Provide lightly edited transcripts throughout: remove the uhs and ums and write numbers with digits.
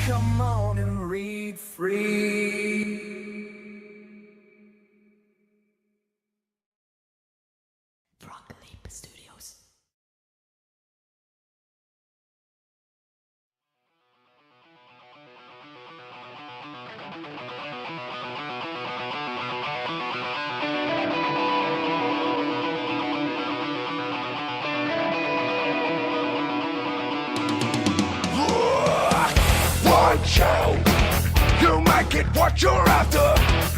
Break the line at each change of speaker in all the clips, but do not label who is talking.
Come on and read free. Leap Studios.
Watch out, you might get what you're after.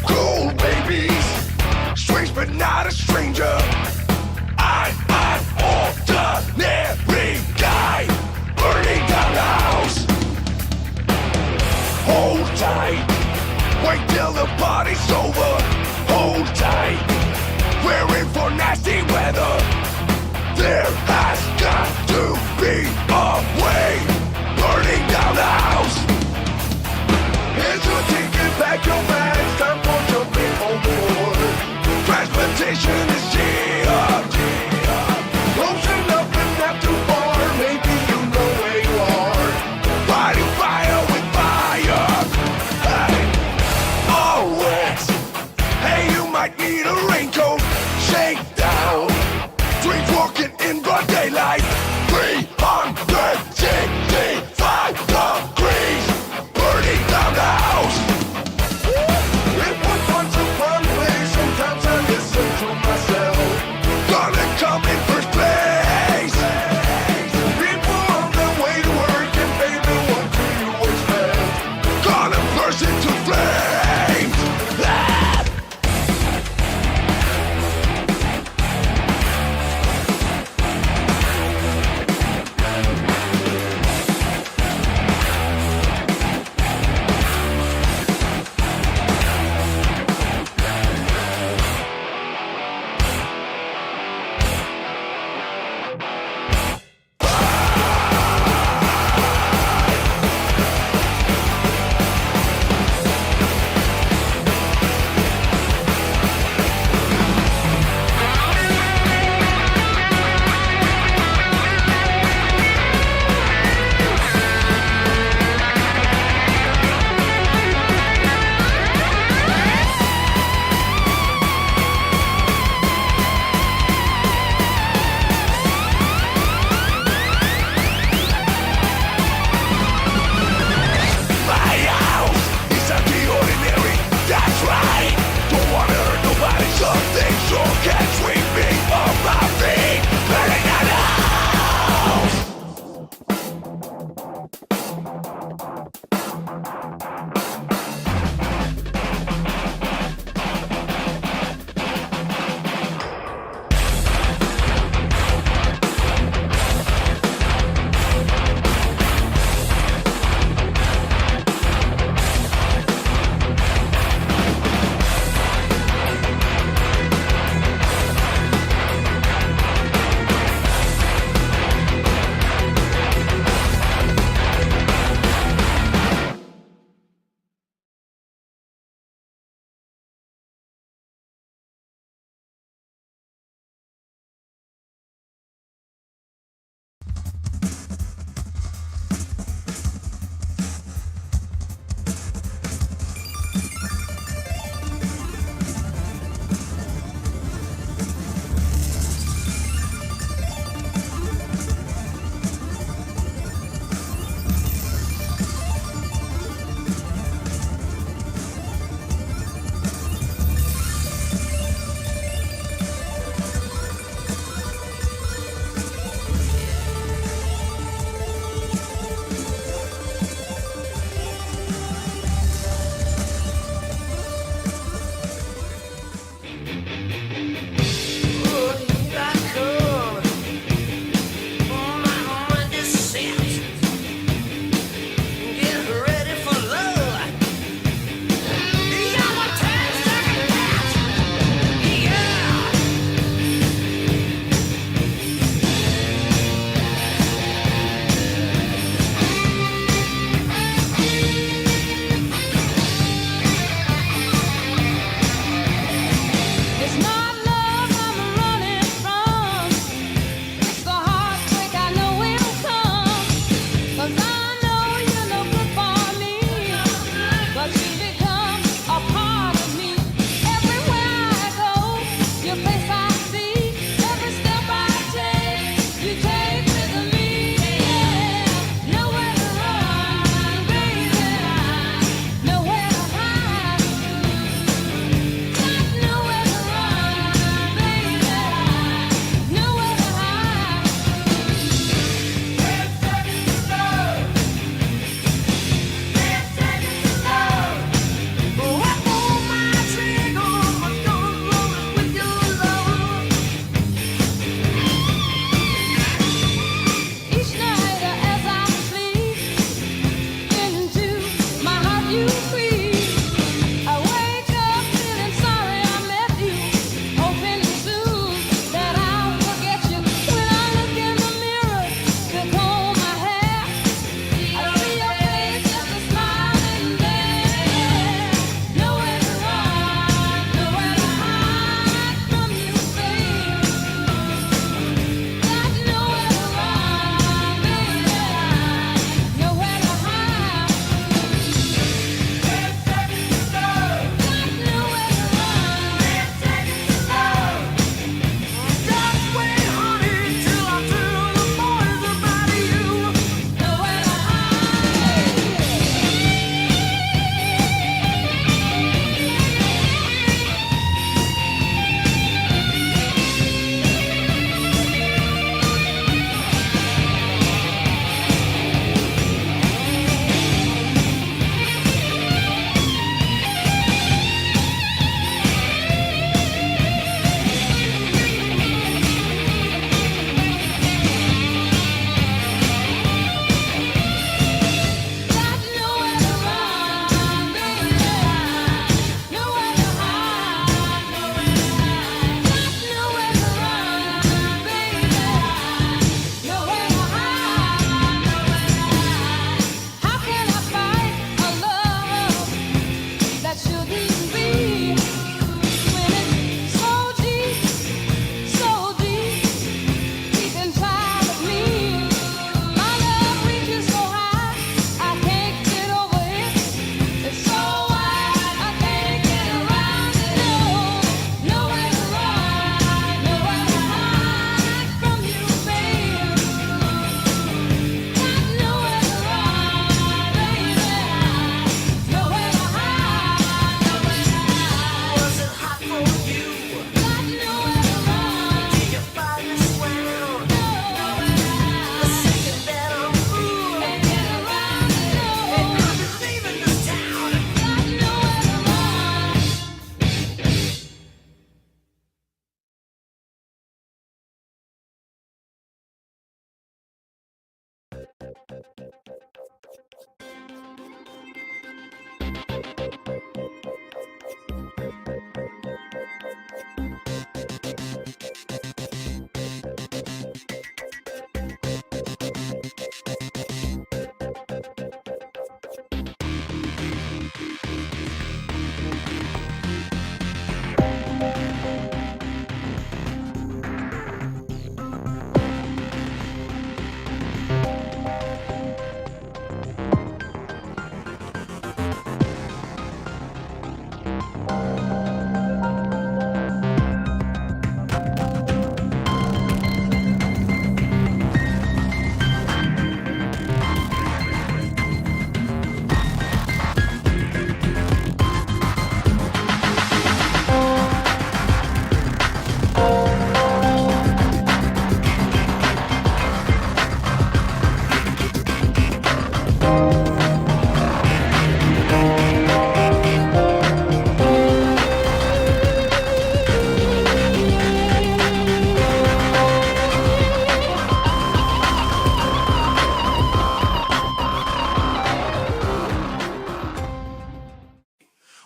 Cool babies, strange but not a stranger. I'm an ordinary guy, burning down the house. Hold tight, wait till the party's over. Hold tight, we're in for nasty weather. There has got to be a way, burning down the house. Here's your ticket, pack your bags, time for jumping overboard. Transportation is here. Closing up and not too far, maybe you know where you are. Fighting fire with fire. Hey, all wet. Hey, you might need a raincoat. Shake down. Dreams walking in broad daylight. 365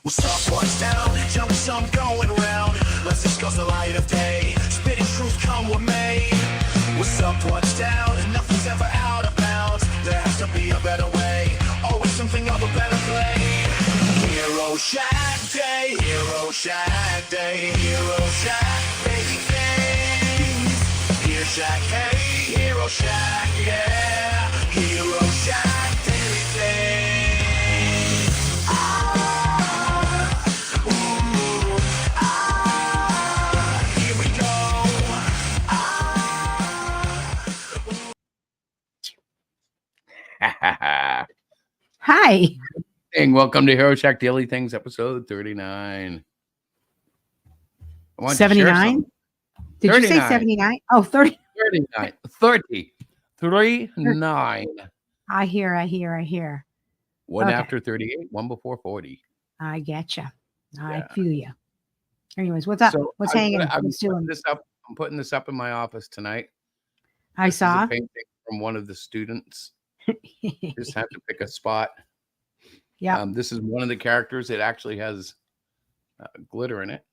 What's up, what's down? Tell me something going around. Let's discuss the light of day. Spitting truth, come with me. What's up, what's down? Nothing's ever out of bounds. There has to be a better way. Always something of a better play. Hero Shack Day, Hero Shack Day, Hero Shack baby things. Hero Shack, hey, Hero Shack, yeah. Hero Shack daily things. Here we go.
Hi.
And welcome to Hero Shack Daily Things, episode 39.
79? Did you say
39.
79? Oh, 30.
39. 30. 39.
I hear.
One
Okay.
after 38, one before 40.
I get you. I
Yeah.
feel you. Anyways, what's up?
So
What's hanging?
I'm
What's doing?
I'm putting this up in my office tonight.
I
This is
saw.
a painting from one of the students. Just had to pick a spot.
Yeah.
This is one of the characters. It actually has glitter in it,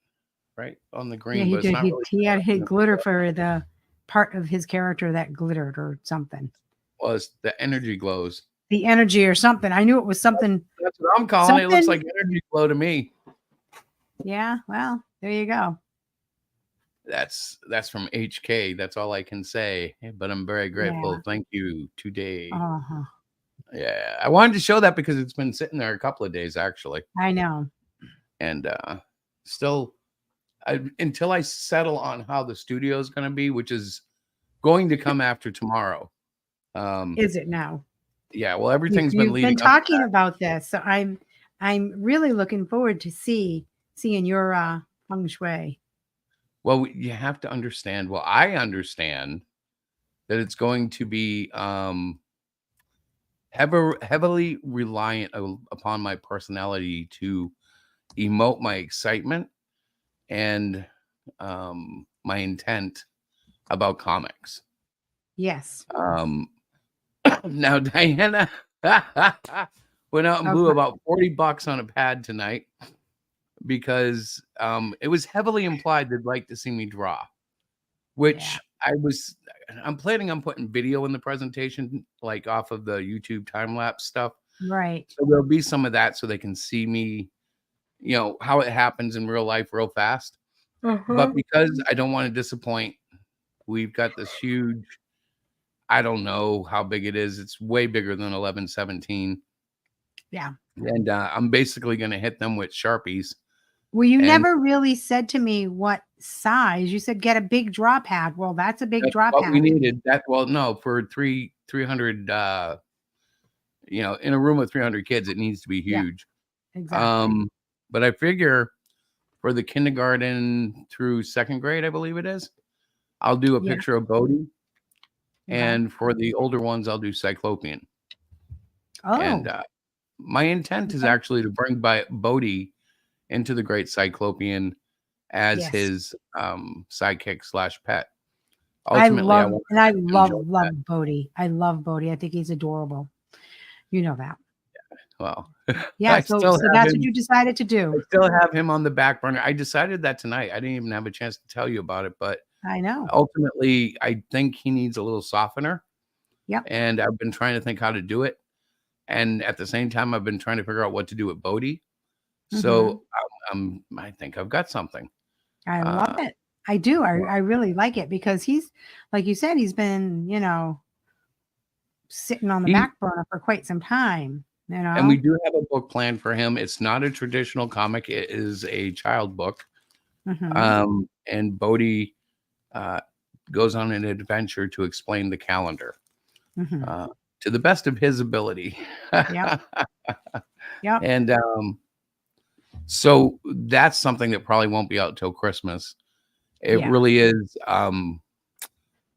right on the green.
Yeah, he
but it's
did.
not really
He had his glitter for the part of his character that glittered or something.
was the energy glows.
The energy or something. I knew it was something.
That's what I'm calling it. It looks
Something-
like energy glow to me.
Yeah. Well, there you go.
That's from HK. That's all I can say. But I'm very grateful.
Yeah.
Thank you today.
Uh-huh.
Yeah, I wanted to show that because it's been sitting there a couple of days actually,
I know.
and still, until I settle on how the studio is going to be, which is going to come after tomorrow.
Is it now?
Yeah, well, everything's been
You've
leading.
been talking about this, so I'm really looking forward to seeing your feng shui.
Well, you have to understand. Well, I understand that it's going to be heavily reliant upon my personality to emote my excitement and my intent about comics.
Yes.
Now Diana went out and blew about $40 on a pad tonight because it was heavily implied they'd like to see me draw, which I'm planning on putting video in the presentation, like off of the YouTube time lapse stuff.
Right.
So there'll be some of that so they can see me, how it happens in real life real fast. But because I don't want to disappoint, we've got this huge, I don't know how big it is. It's way bigger than 1117.
Yeah.
And I'm basically going to hit them with Sharpies.
Well, you never really said to me what size. You said get a big draw pad. Well, that's a big draw
What
pad.
we needed that. Well, no, for 300, in a room with 300 kids, it needs to be huge.
Yeah, exactly.
But I figure for the kindergarten through second grade, I believe it is, I'll do a picture of Bodhi. And for the older ones, I'll do Cyclopean.
Oh.
And my intent is actually to bring Bodhi into the Great Cyclopean as his sidekick / pet. Ultimately,
I love Bodhi. I love Bodhi. I think he's adorable. You know that.
Well,
yeah. So that's what you decided to do.
I still have him on the back burner. I decided that tonight. I didn't even have a chance to tell you about it, but
I know.
Ultimately, I think he needs a little softener.
Yep.
And I've been trying to think how to do it. And at the same time, I've been trying to figure out what to do with Bodhi. So I think I've got something.
I love it. I do. I really like it because he's, like you said, he's been, sitting on the back burner for quite some time.
And we do have a book planned for him. It's not a traditional comic. It is a child book. And Bodhi goes on an adventure to explain the calendar to the best of his ability.
Yeah.
And so that's something that probably won't be out till Christmas. It really is.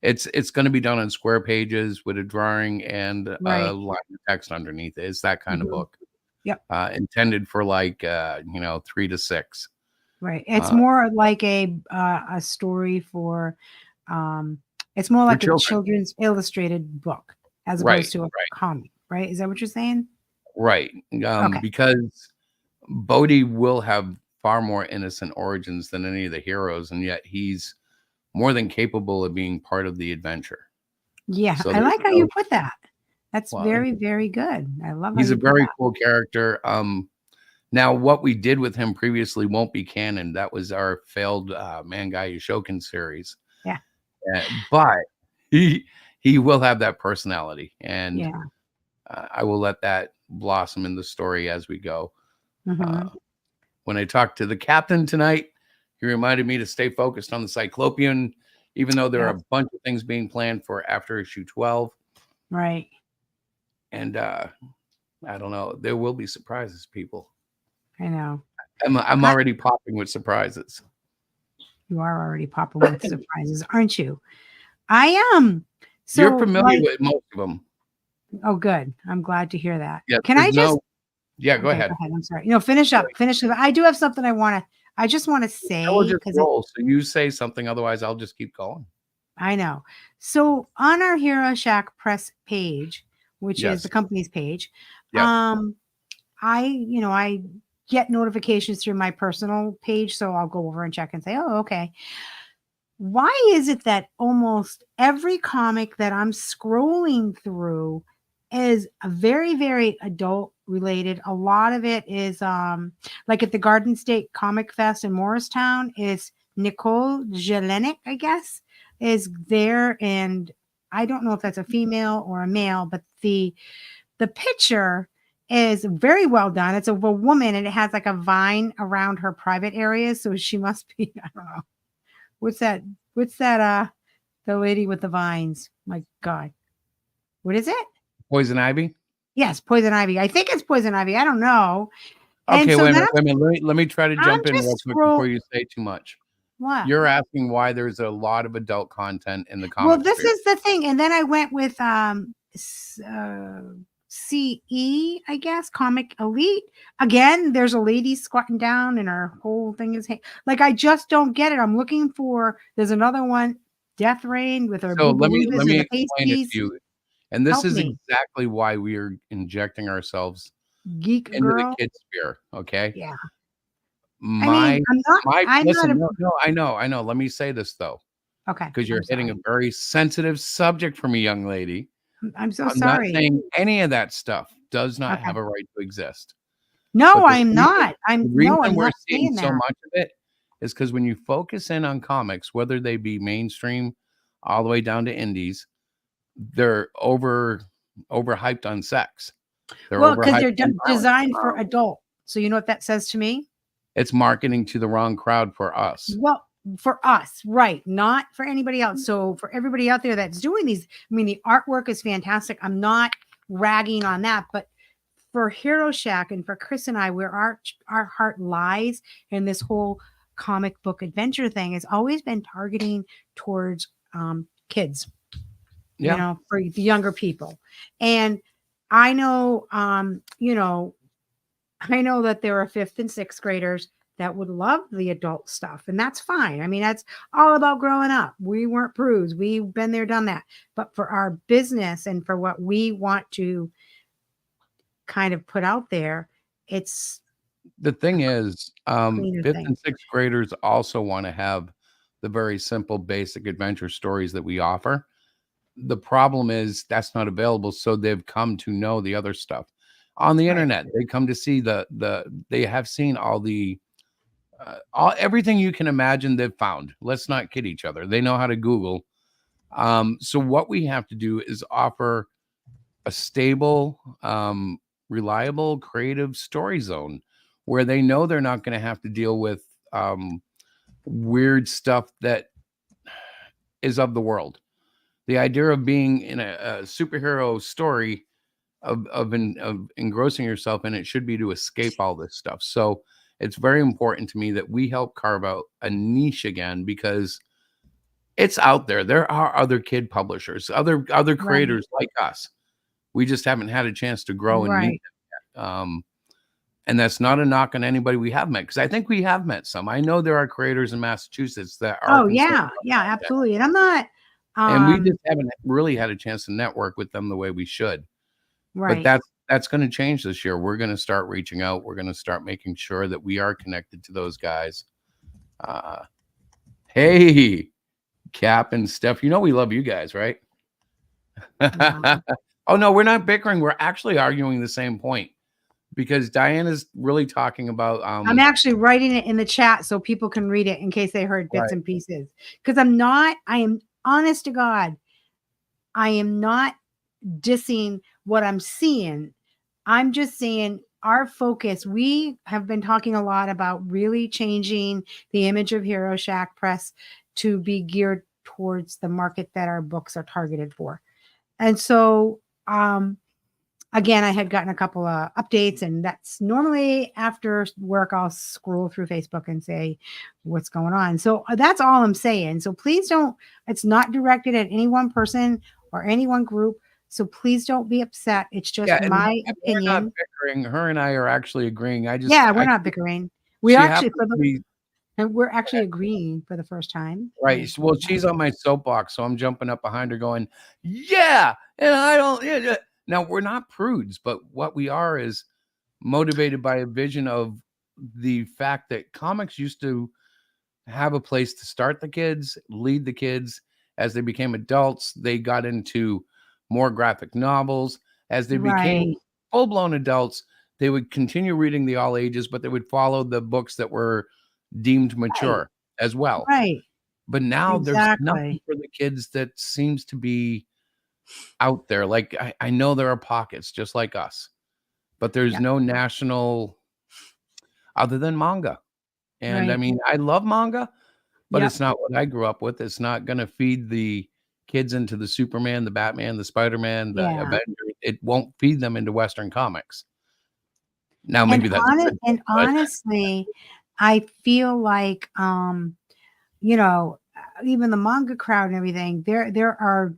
It's going to be done on square pages with a drawing and a line of text underneath it. It's that kind of book.
Yep.
Intended for 3 to 6.
Right. It's more like a story for it's more like a children's illustrated book as opposed to a comic, right? Is that what you're saying?
Right. Because Bodhi will have far more innocent origins than any of the heroes, and yet he's more than capable of being part of the adventure.
Yeah,
So
I
there's
like how
no,
you put that. That's
well,
very, very good. I love how
he's a
you put
very
that.
cool character. Now what we did with him previously won't be canon. That was our failed Mangai Yoshokin series.
Yeah.
But he will have that personality, and
Yeah.
I will let that blossom in the story as we go.
Hmm.
When I talked to the captain tonight, he reminded me to stay focused on the Cyclopean, even though there are
Yep.
a bunch of things being planned for after issue 12.
Right.
And I don't know, there will be surprises, people.
I know.
I'm
I,
already popping with surprises.
you are already popping with surprises, aren't you? I am.
You're
So,
familiar
like,
with most of them.
oh, good. I'm glad to hear that.
Yeah,
Can
there's
I just?
no. Yeah, go
Okay, go
ahead.
ahead. I'm sorry. No, finish up. Finish up. I do have something I just want to
I will
say
just
because
roll. So you say something, otherwise I'll just keep going.
I know. So on our Hero Shack press page, which is
Yes.
the company's page,
Yeah.
I get notifications through my personal page, so I'll go over and check and say, oh, okay. Why is it that almost every comic that I'm scrolling through is a very, very adult related? A lot of it is like at the Garden State Comic Fest in Morristown, is Nicole Jelinek, I guess, is there. And I don't know if that's a female or a male, but the picture is very well done. It's of a woman and it has like a vine around her private areas. So she must be, I don't know. What's that? What's that? The lady with the vines. My God. What is it?
Poison Ivy.
Yes, poison ivy. I think it's poison ivy. I don't know. And
Okay,
so
wait a
then
minute. Wait a minute. Let me try to
I'm
jump in real
just
quick before
scroll.
you say too much.
What?
You're asking why there's a lot of adult content in the
Well,
comic
this
sphere.
is the thing. And then I went with CE, I guess, Comic Elite. Again, there's a lady squatting down and her whole thing is like I just don't get it. I'm looking for there's another one, Death Rain with her
So
booba loobas
let
and
me
the
explain it
pasties.
to you. And this
Help
is
me.
exactly why we are injecting ourselves
Geek
into the
girl.
kid sphere. Okay.
Yeah. I mean,
My
I'm not
listen,
a
no, I know. Let me say this though,
okay.
because you're
I'm
hitting a
sorry.
very sensitive subject for me, young lady.
I'm so
I'm not
sorry.
saying any of that stuff does not
Okay.
have a right to exist.
No,
But
I'm not.
the
I'm
reason we're
not
seeing
saying
so
that.
much of it is because when you focus in on comics, whether they be mainstream all the way down to indies, they're overhyped on sex. They're
Well, because
overhyped
they're
on violence.
designed for adult. So you know what that says to me?
It's marketing to the wrong crowd for us.
Well, for us, right? Not for anybody else. So for everybody out there that's doing these, I mean, the artwork is fantastic. I'm not ragging on that, but for Hero Shack and for Chris and I, where our heart lies in this whole comic book adventure thing has always been targeting towards kids,
Yeah.
for the younger people. And I know, I know that there are fifth and sixth graders that would love the adult stuff, and that's fine. I mean, that's all about growing up. We weren't prudes. We've been there, done that. But for our business and for what we want to kind of put out there, it's
The thing is,
cleaner
fifth
thing.
and sixth graders also want to have the very simple, basic adventure stories that we offer. The problem is that's not available, so they've come to know the other stuff on the
Right.
internet. They come to see they have seen all everything you can imagine. They've found. Let's not kid each other. They know how to Google. So what we have to do is offer a stable, reliable, creative story zone where they know they're not going to have to deal with weird stuff that is of the world. The idea of being in a superhero story of engrossing yourself in it should be to escape all this stuff. So it's very important to me that we help carve out a niche again because it's out there. There are other kid publishers, other
Right.
creators like us. We just haven't had a chance to grow and meet
Right.
them. And that's not a knock on anybody we have met because I think we have met some. I know there are creators in Massachusetts that are
Oh
concerned
yeah,
about
yeah,
that.
absolutely. And I'm not
And we just haven't really had a chance to network with them the way we should. But
right.
that's going to change this year. We're going to start reaching out. We're going to start making sure that we are connected to those guys. Hey, Cap and Steph, we love you guys, right?
Yeah.
Oh, no, we're not bickering. We're actually arguing the same point because Diana's really talking about.
I'm actually writing it in the chat so people can read it in case they heard bits and pieces. Because I am honest to God, I am not dissing what I'm seeing. I'm just saying our focus, we have been talking a lot about really changing the image of Hero Shack Press to be geared towards the market that our books are targeted for. And so, again, I had gotten a couple of updates, and that's normally after work, I'll scroll through Facebook and say what's going on. So that's all I'm saying. So please don't, it's not directed at any one person or any one group. So please don't be upset. It's just my opinion.
We're not bickering. Her and I are actually agreeing.
We're not bickering. We're actually agreeing for the first time.
Right. Well, she's on my soapbox, so I'm jumping up behind her going, yeah. And I don't. Yeah. Now, we're not prudes, but what we are is motivated by a vision of the fact that comics used to have a place to start the kids, lead the kids. As they became adults, they got into more graphic novels. As they became full-blown adults, they would continue reading the all ages, but they would follow the books that were deemed mature as well.
Right.
But now there's nothing for the kids that seems to be out there. Like I know there are pockets just like us, but there's no national other than manga. And I mean, I love manga, but it's not what I grew up with. It's not going to feed the kids into the Superman, the Batman, the Spider-Man, the Avengers. It won't feed them into Western comics. Now, maybe
honestly, I feel like, even the manga crowd and everything, there are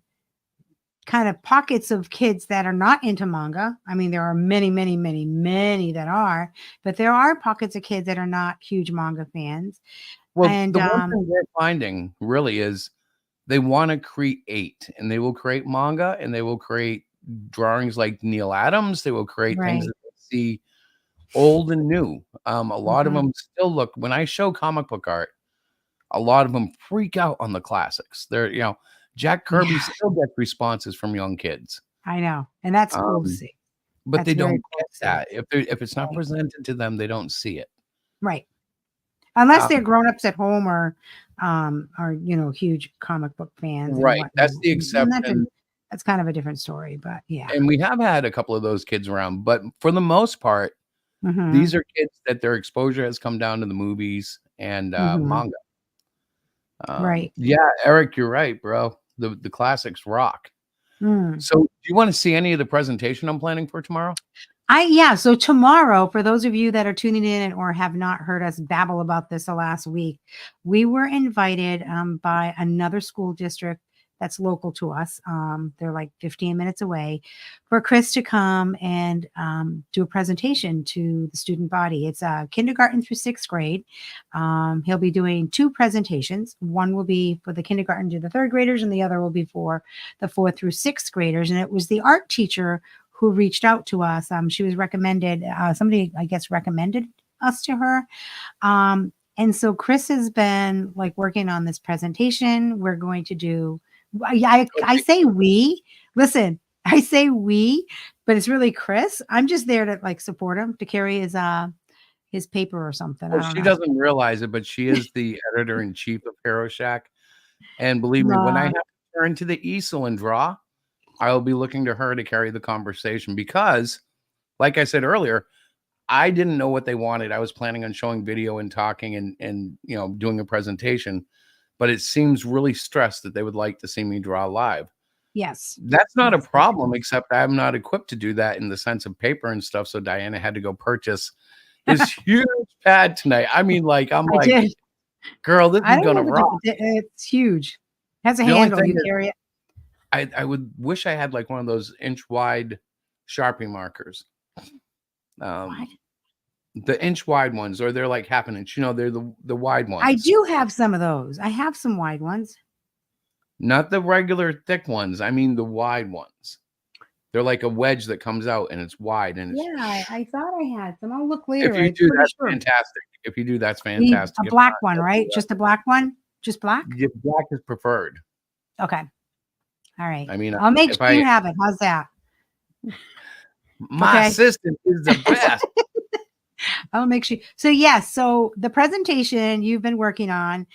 kind of pockets of kids that are not into manga. I mean, there are many, many, many, many that are, but there are pockets of kids that are not huge manga fans.
Well, the one thing we're finding really is they want to create, and they will create manga, and they will create drawings like Neil Adams. They will create things that they see old and new. A lot of them still look, when I show comic book art, a lot of them freak out on the classics. They're, Jack Kirby still gets responses from young kids.
I know. And that's cool to see.
But they don't get that. If it's not presented to them, they don't see it.
Right. Unless they're grown-ups at home or huge comic book fans.
Right. That's the exception.
That's kind of a different story, but yeah.
And we have had a couple of those kids around, but for the most part, these are kids that their exposure has come down to the movies and manga.
Right.
Yeah, Eric, you're right, bro. The classics rock. So do you want to see any of the presentation I'm planning for tomorrow?
So tomorrow, for those of you that are tuning in or have not heard us babble about this the last week, we were invited by another school district that's local to us. They're like 15 minutes away, for Chris to come and do a presentation to the student body. It's kindergarten through 6th grade. He'll be doing 2 presentations. One will be for the kindergarten to the 3rd graders, and the other will be for the 4th through 6th graders. And it was the art teacher who reached out to us. She was recommended, somebody, I guess, recommended us to her. And so Chris has been like working on this presentation. We're going to do, I say we, listen, I say we, but it's really Chris. I'm just there to like support him, to carry his paper or something.
Well, she doesn't realize it, but she is the editor-in-chief of Hero Shack. And believe me, when I have to turn to the easel and draw, I'll be looking to her to carry the conversation because, like I said earlier, I didn't know what they wanted. I was planning on showing video and talking and doing a presentation, but it seems really stressed that they would like to see me draw live.
Yes.
That's not a problem, except I'm not equipped to do that in the sense of paper and stuff. So Diana had to go purchase this huge pad tonight. I mean, girl, this is going to rock.
It's huge. It has a handle. You carry it.
I would wish I had like one of those inch wide Sharpie markers. The inch wide ones, or they're like half an inch. They're the wide ones.
I do have some of those. I have some wide ones.
Not the regular thick ones. I mean the wide ones. They're like a wedge that comes out and it's wide and it's
Yeah, I thought I had some. I'll look
if
later.
you
I'm
do,
pretty
that's
sure.
fantastic. If you do, that's
Need a
fantastic. If
black
not,
one,
that's
right? Just a black one? Just black?
yeah, black is preferred.
Okay. All right.
I mean,
I'll make
if
sure
I
you have it. How's that?
my
Okay.
assistant is the best.
I'll make sure. So yes, so the presentation you've been working on,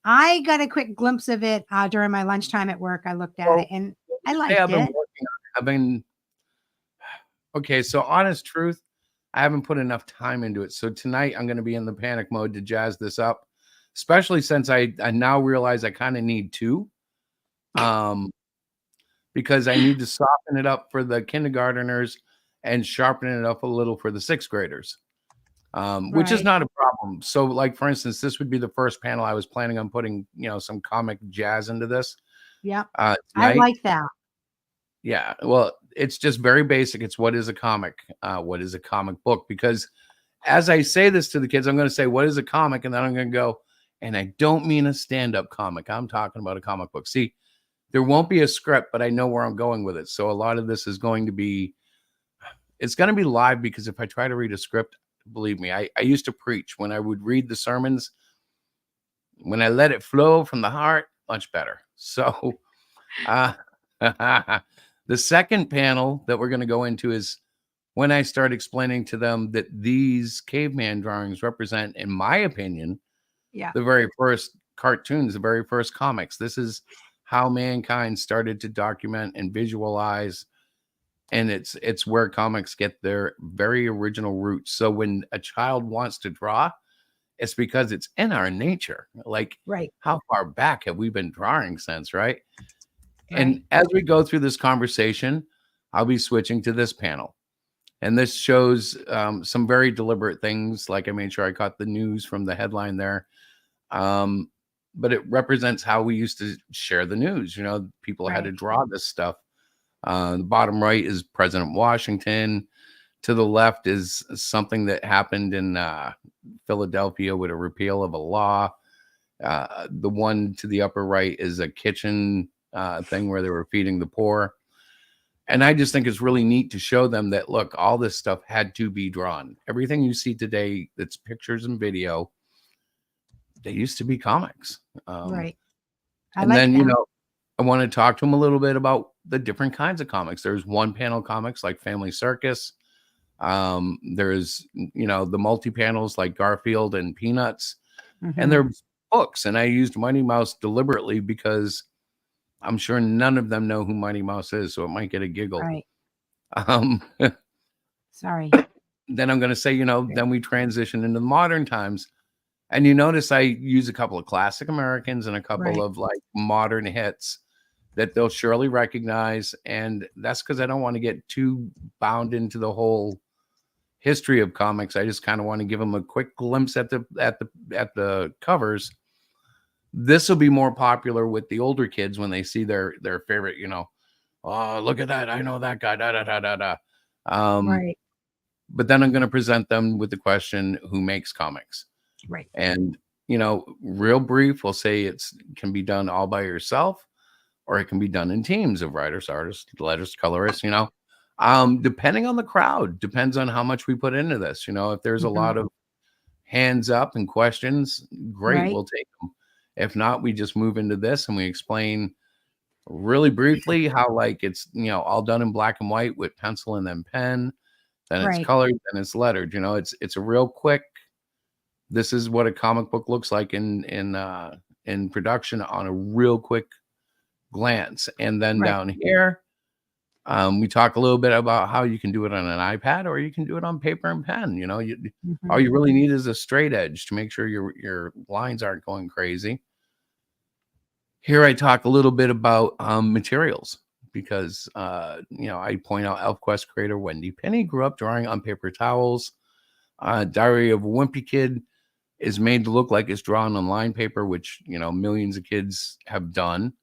I got a quick glimpse of it during my lunchtime at work. I looked at
Well,
it and I
say
liked
I've been
it.
working on it. I've been okay. So honest truth, I haven't put enough time into it. So tonight I'm going to be in the panic mode to jazz this up, especially since I now realize I kind of need two, because I need to soften it up for the kindergarteners and sharpen it up a little for the sixth graders, which is
Right.
not a problem. So, like for instance, this would be the first panel I was planning on putting, some comic jazz into this
Yep. I
tonight.
like that.
Yeah, well, it's just very basic. It's what is a comic? What is a comic book? Because as I say this to the kids, I'm going to say, what is a comic? And then I'm going to go, and I don't mean a stand-up comic. I'm talking about a comic book. See, there won't be a script, but I know where I'm going with it. So a lot of this is going to be, it's going to be live because if I try to read a script, believe me, I used to preach when I would read the sermons. When I let it flow from the heart, much better. So, the second panel that we're going to go into is when I start explaining to them that these caveman drawings represent, in my opinion,
Yeah.
the very first cartoons, the very first comics. This is how mankind started to document and visualize, and it's where comics get their very original roots. So when a child wants to draw, it's because it's in our nature. Like,
Right.
how far back have we been drawing since, right?
Right.
And as we go through this conversation, I'll be switching to this panel. And this shows some very deliberate things. Like I made sure I caught the news from the headline there. But it represents how we used to share the news. People had to
Right.
draw this stuff. The bottom right is President Washington. To the left is something that happened in Philadelphia with a repeal of a law. The one to the upper right is a kitchen thing where they were feeding the poor. And I just think it's really neat to show them that, look, all this stuff had to be drawn. Everything you see today that's pictures and video, they used to be comics.
Right. I
And
like
then,
that.
I want to talk to them a little bit about the different kinds of comics. There's one panel comics like Family Circus. There's, the multi-panels like Garfield and Peanuts.
Mhm.
And there's books. And I used Mighty Mouse deliberately because I'm sure none of them know who Mighty Mouse is, so it might get a giggle.
Right. Sorry.
Then I'm going to say, then we transition into the modern times. And you notice I use a couple of classic Americans and a couple
Right.
of like modern hits that they'll surely recognize. And that's because I don't want to get too bound into the whole history of comics. I just kind of want to give them a quick glimpse at the covers. This will be more popular with the older kids when they see their favorite, oh, look at that. I know that guy. Da, da, da, da, da.
Right.
But then I'm going to present them with the question, who makes comics?
Right.
And, real brief, we'll say it can be done all by yourself, or it can be done in teams of writers, artists, letters, colorists, depending on the crowd, depends on how much we put into this. If there's a lot of hands up and questions, great,
Right.
we'll take them. If not, we just move into this and we explain really briefly how, like, it's, all done in black and white with pencil and then pen, then it's
Right.
colored, then it's lettered. It's a real quick, this is what a comic book looks like in production on a real quick glance. And then
Right.
down here, we talk a little bit about how you can do it on an iPad or you can do it on paper and pen. All you really need is a straight edge to make sure your lines aren't going crazy. Here I talk a little bit about materials because, I point out ElfQuest creator Wendy Penny grew up drawing on paper towels. Diary of a Wimpy Kid is made to look like it's drawn on line paper, which, millions of kids have done.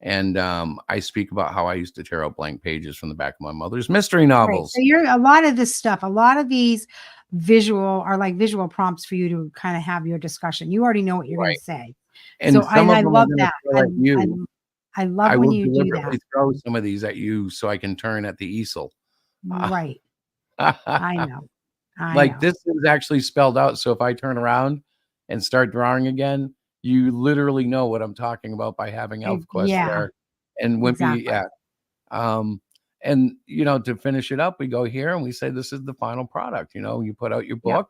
And I speak about how I used to tear out blank pages from the back of my mother's mystery novels.
Right. So a lot of this stuff, a lot of these are like visual prompts for you to kind of have your discussion. You already know what you're going to say.
And
so
some of
I
them
love
are
that.
feel like you.
I love
I
when
will
you do that.
deliberately throw some of these at you so I can turn at the easel.
Right. I know. I
Like,
know.
this is actually spelled out, so if I turn around and start drawing again, you literally know what I'm talking about by having ElfQuest
Yeah,
there and Wimpy,
exactly.
yeah. Um, and, to finish it up, we go here and we say, "This is the final product," you put out your
Yep.
book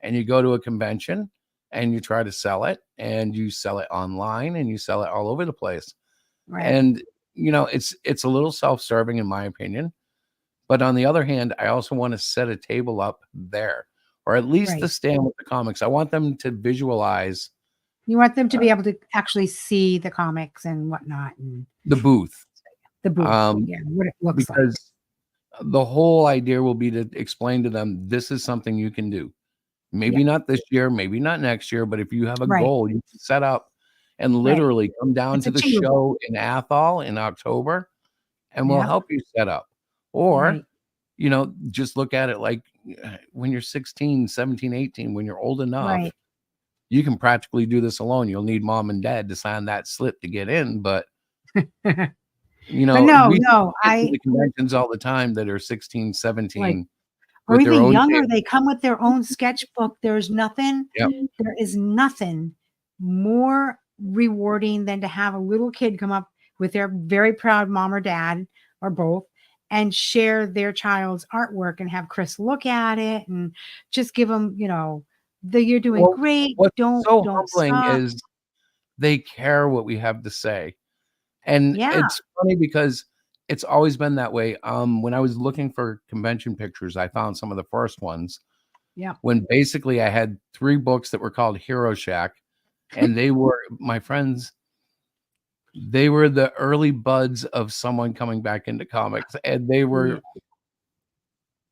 and you go to a convention and you try to sell it, and you sell it online and you sell it all over the place.
Right.
And, it's a little self-serving in my opinion. But on the other hand, I also want to set a table up there, or at least to
Right.
stand with the comics. I want them to visualize
You want them to
uh,
be able to actually see the comics and whatnot and
the booth,
the booth.
um,
Yeah, what it looks like.
because the whole idea will be to explain to them this is something you can do.
Yeah.
Maybe not this year, maybe not next year, but if you have a
Right.
goal, you can set up and
Right.
literally come down
It's
to the
achievable.
show in Athol in October, and we'll
Yep.
help you set up. Or,
Right.
just look at it like when you're 16, 17, 18, when you're old enough,
Right.
you can practically do this alone. You'll need mom and dad to sign that slip to get in. But,
But no,
we see
no,
kids in the conventions all the time that are 16,
like
17
or
with their
even
own
younger,
table.
they come with their own sketchbook.
Yep.
There is nothing more rewarding than to have a little kid come up with their very proud mom or dad or both and share their child's artwork and have Chris look at it and just give them, you're doing
Well,
great.
what's
Don't
so
don't
humbling
stop.
is they care what we have to say. And
Yeah.
it's funny because it's always been that way. When I was looking for convention pictures, I found some of the first ones
Yeah.
when basically I had 3 books that were called Hero Shack, and they were my friends, they were the early buds of someone coming back into comics, and they
Yeah.
were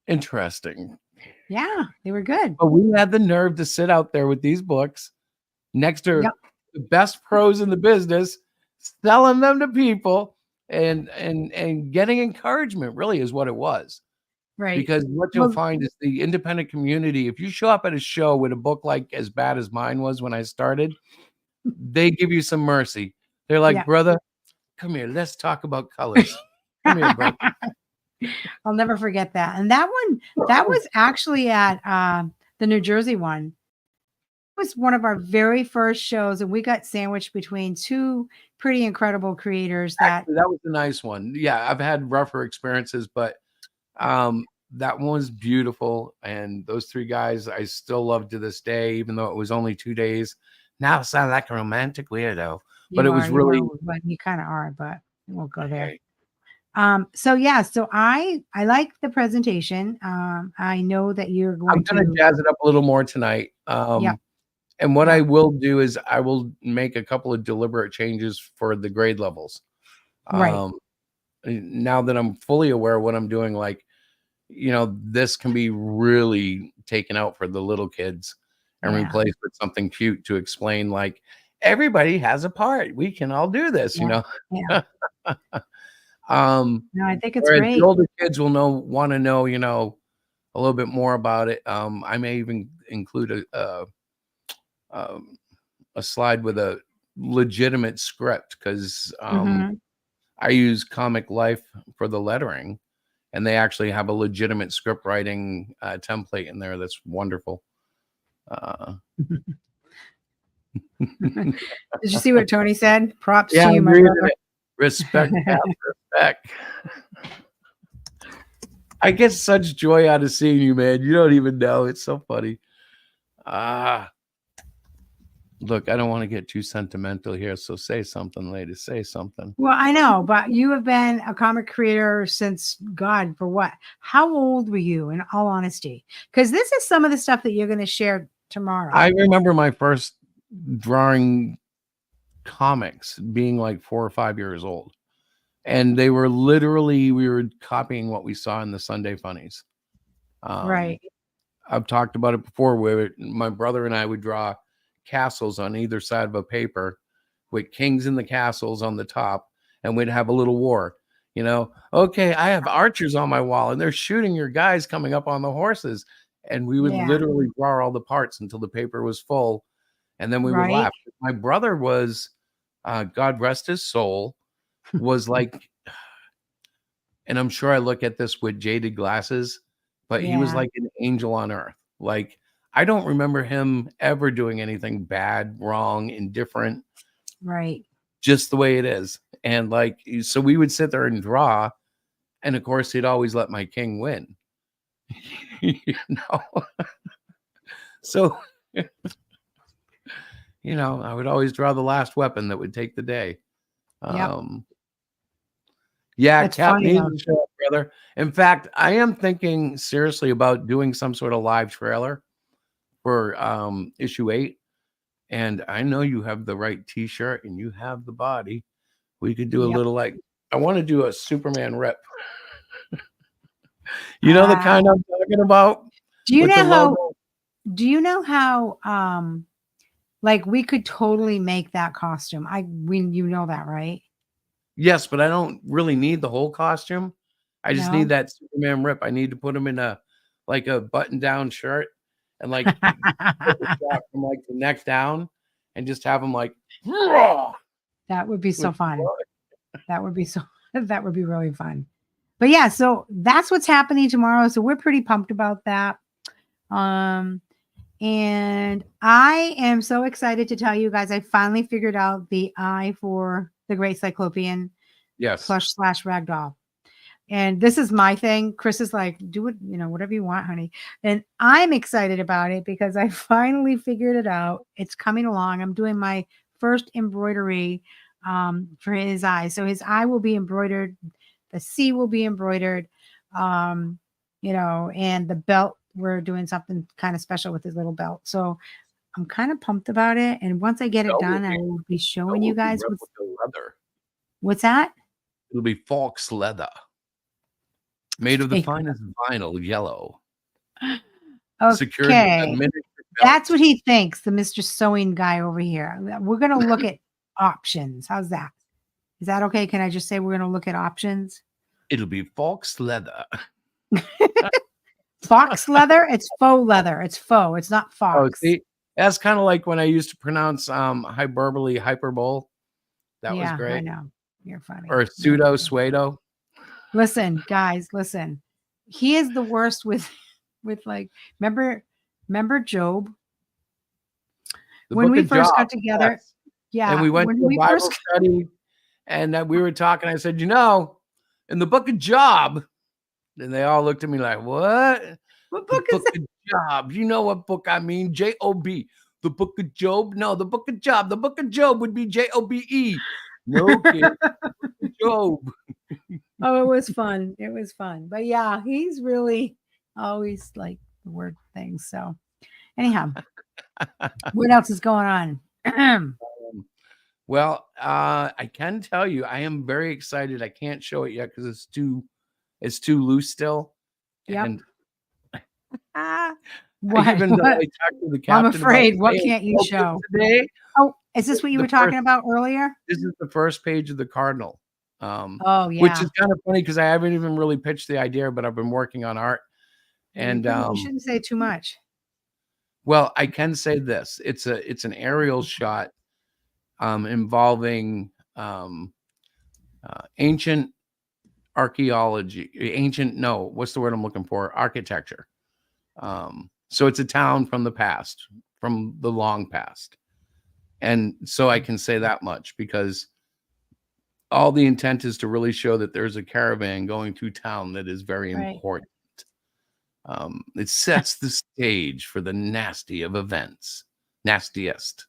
interesting.
Yeah. They were good.
But we had the nerve to sit out there with these books next to
Yep.
the best pros in the business, selling them to people and getting encouragement really is what it was.
Right.
Because what you'll
Well,
find is the independent community, if you show up at a show with a book like as bad as mine was when I started, they give you some mercy. They're like,
yeah.
"Brother, come here. Let's talk about colors. Come here, brother."
I'll never forget that. And that was actually at the New Jersey one. It was one of our very first shows, and we got sandwiched between two pretty incredible creators that
Actually, that was a nice one. Yeah, I've had rougher experiences, but that one was beautiful. And those 3 guys I still love to this day, even though it was only 2 days. Now I sound like a romantic weirdo, but it was
you are,
really
well, you kind of are, but we won't go there.
okay.
So yeah, so I like the presentation. I know that you're
I'm
going
gonna
to,
jazz it up a little more tonight.
yep,
And what I
yep,
will do is I will make a couple of deliberate changes for the grade levels.
right,
Um, now that I'm fully aware of what I'm doing, like, this can be really taken out for the little kids and
yeah,
replaced with something cute to explain, like, everybody has a part. We can all do this,
yeah, yeah.
Um,
No, I think it's
whereas the
great.
older kids will want to know, a little bit more about it. I may even include um, a slide with a legitimate script because
Hmm.
I use Comic Life for the lettering, and they actually have a legitimate script writing template in there that's wonderful. Uh,
Did you see what Tony said? Props
yeah,
to you,
I'm
my
reading
brother.
it. Respect, past respect. I get such joy out of seeing you, man. You don't even know. It's so funny. Ah, look, I don't want to get too sentimental here, so say something, lady. Say something.
Well, I know, but you have been a comic creator since God for what? How old were you, in all honesty? Because this is some of the stuff that you're going to share tomorrow.
I remember my first drawing comics being like 4 or 5 years old. And they were literally we were copying what we saw in the Sunday Funnies. Um,
Right.
I've talked about it before where my brother and I would draw castles on either side of a paper with kings in the castles on the top, and we'd have a little war. Okay, I have archers on my wall and they're shooting your guys coming up on the horses. And we would
Yeah.
literally draw all the parts until the paper was full, and then we would
Right.
laugh. My brother was, God rest his soul, was like, and I'm sure I look at this with jaded glasses, but he was
Yeah.
like an angel on earth. Like, I don't remember him ever doing anything bad, wrong, indifferent,
Right.
just the way it is. And like, so we would sit there and draw, and of course, he'd always let my king win. You know, so I would always draw the last weapon that would take the day.
Yep.
Yeah,
That's
Cap
funny
needs
though.
to show up, brother. In fact, I am thinking seriously about doing some sort of live trailer for issue 8. And I know you have the right t-shirt and you have the body. We could do a
Yep.
little like, I want to do a Superman rip. You know the kind I'm talking about?
Do you
With the
know how
logo?
like we could totally make that costume. You know that, right?
Yes, but I don't really need the whole costume. I just need
No.
that Superman rip. I need to put him in a button-down shirt and like take a shot from like the neck down and just have him like "Roar!"
That would be so
with
fun.
blood.
That would be that would be really fun. But yeah, so that's what's happening tomorrow. So we're pretty pumped about that. And I am so excited to tell you guys I finally figured out the eye for the Great Cyclopean
Yes.
plush / ragdoll. And this is my thing. Chris is like, do it, whatever you want, honey. And I'm excited about it because I finally figured it out. It's coming along. I'm doing my first embroidery for his eye. So his eye will be embroidered. The C will be embroidered. And the belt, we're doing something kind of special with his little belt. So I'm kind of pumped about it. And once I get it done, I will be showing you guys
leather.
what's that?
It'll be Falk's leather. Made of the finest vinyl yellow. Secured with a
Okay.
miniature
That's what he thinks, the Mr. Sewing guy over here. We're going to look at options. How's that? Is that okay? Can I just say we're going to look at options?
It'll be Falk's leather.
Fox leather? It's faux leather. It's faux. It's not
Oh,
fox.
see, that's kind of like when I used to pronounce hyperbole, hyperbole. That was
I
great.
know. You're funny.
Or pseudo, suedo.
Listen, guys, listen. He is the worst with like, remember Job?
The
When
book
we
of
first
Job,
got together.
yes.
Yeah.
And we went
when
to a
we
Bible
first
study and we were talking. I said, in the book of Job, and they all looked at me like, what?
What book
the
is
book of Job. You know what book I mean? J-O-B. The book of Job? No, the book of Job. The book of Job would be J-O-B-E. No, kid. Job.
Oh, it was fun. It was fun. But yeah, he's really always like the word things. So anyhow, what else is going on?
Well, I can tell you, I am very excited. I can't show it yet because it's too loose still.
Yep.
And
What?
I talked to the captain.
I'm afraid. What can't you show
today?
Oh, is this what you were talking about earlier?
This is the first page of the Cardinal.
Oh yeah.
Which is kind of funny because I haven't even really pitched the idea, but I've been working on art. And
you shouldn't say too much.
Well, I can say this: it's an aerial shot involving ancient archaeology. What's the word I'm looking for? Architecture. So it's a town from the past, from the long past, and so I can say that much because all the intent is to really show that there's a caravan going through town that is very important. It sets the stage for the nasty of events. Nastiest.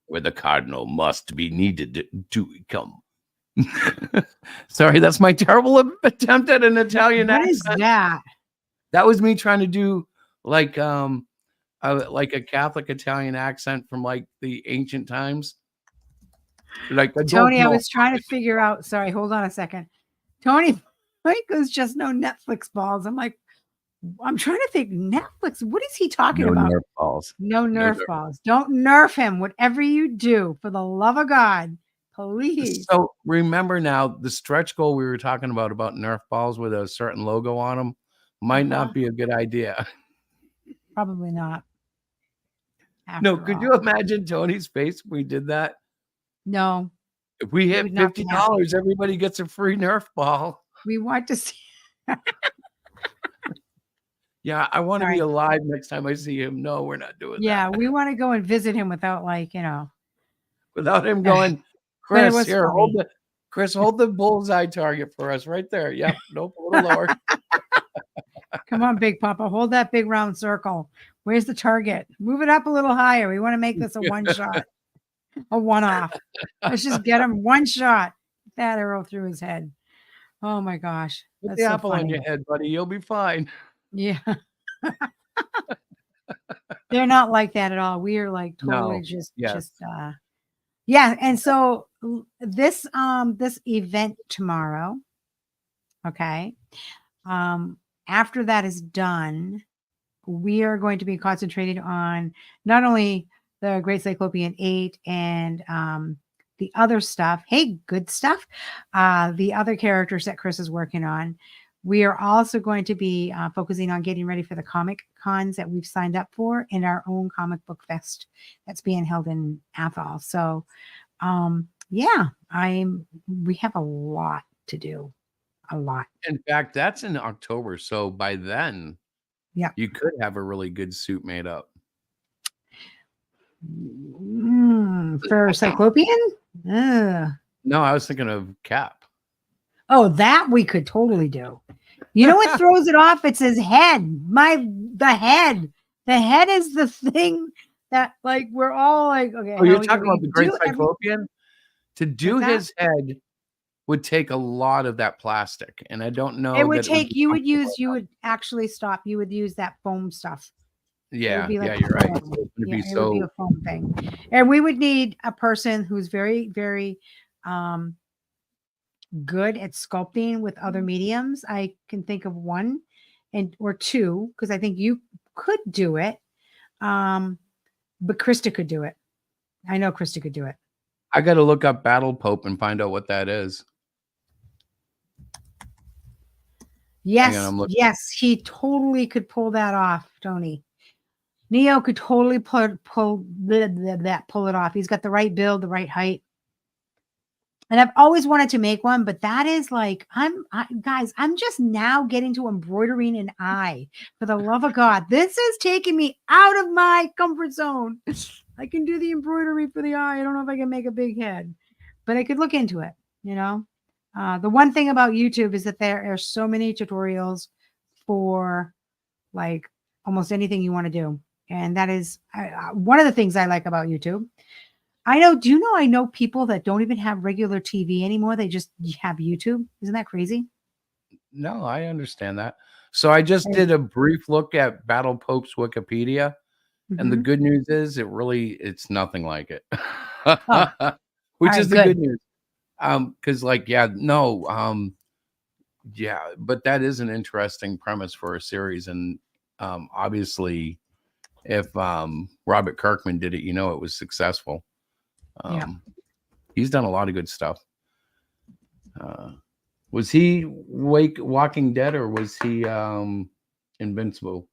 Where the cardinal must be needed to come. Sorry, that's my terrible attempt at an Italian accent.
What is that?
That was me trying to do like a Catholic Italian accent from like the ancient times. Like
Tony, I was trying to figure out. Sorry, hold on a second. Tony, like there's just no Netflix balls. I'm like, I'm trying to think Netflix. What is he talking about?
Nerf balls.
No Nerf balls. Don't nerf him. Whatever you do, for the love of God, please.
So remember now, the stretch goal we were talking about Nerf balls with a certain logo on them might not be a good idea.
Probably not.
No, could you imagine Tony's face when we did that?
No.
If we
It
hit
would not be happening.
$50, everybody gets a free Nerf ball.
We want to see.
Yeah, I want to be
Sorry.
alive next time I see him. No, we're not doing
Yeah,
that.
we want to go and visit him without
Without him going,
But it
Chris,
was
here,
funny.
hold the bullseye target for us right there. Yep, nope, a little lower.
Come on, Big Papa, hold that big round circle. Where's the target? Move it up a little higher. We want to make this a one shot, a one off. Let's just get him one shot. That arrow through his head. Oh my gosh,
Put
that's
the
so
apple on
funny.
your head, buddy. You'll be fine.
Yeah. They're not like that at all. We are like totally
No.
just
Yes.
yeah. And so this event tomorrow, okay. After that is done, we are going to be concentrating on not only the Great Cyclopean 8 and the other stuff. Hey, good stuff. The other characters that Chris is working on. We are also going to be focusing on getting ready for the comic cons that we've signed up for in our own comic book fest that's being held in Athol. So, yeah, we have a lot to do. A lot.
In fact, that's in October. So by then,
Yeah.
you could have a really good suit made up.
For Cyclopean?
No, I was thinking of Cap.
Oh, that we could totally do. You know what throws it off? It's his head. The head. The head is the thing that like we're all like, okay.
Oh, you're talking about the Great Cyclopean? To do his head would take a lot of that plastic, and I don't know.
It would take. You would actually stop. You would use that foam stuff.
Yeah,
like
yeah, you're right.
Foam.
So
It would be a foam thing, and we would need a person who's very, very good at sculpting with other mediums. I can think of one or two because I think you could do it. But Krista could do it. I know Krista could do it.
I got to look up Battle Pope and find out what that is.
Yes, yes, he totally could pull that off, Tony. Neo could totally pull it off. He's got the right build, the right height. And I've always wanted to make one, but that is like, guys, I'm just now getting to embroidering an eye. For the love of God, this is taking me out of my comfort zone. I can do the embroidery for the eye. I don't know if I can make a big head, but I could look into it, you know. The one thing about YouTube is that there are so many tutorials for like almost anything you want to do. And that is one of the things I like about YouTube. Do you know I know people that don't even have regular TV anymore. They just have YouTube. Isn't that crazy?
No, I understand that. So I just did a brief look at Battle Pope's Wikipedia. And the good news is it's nothing like it. Which is the good news. Because but that is an interesting premise for a series. And obviously if Robert Kirkman did it, it was successful. He's done a lot of good stuff. Was he Walking Dead or was he Invincible?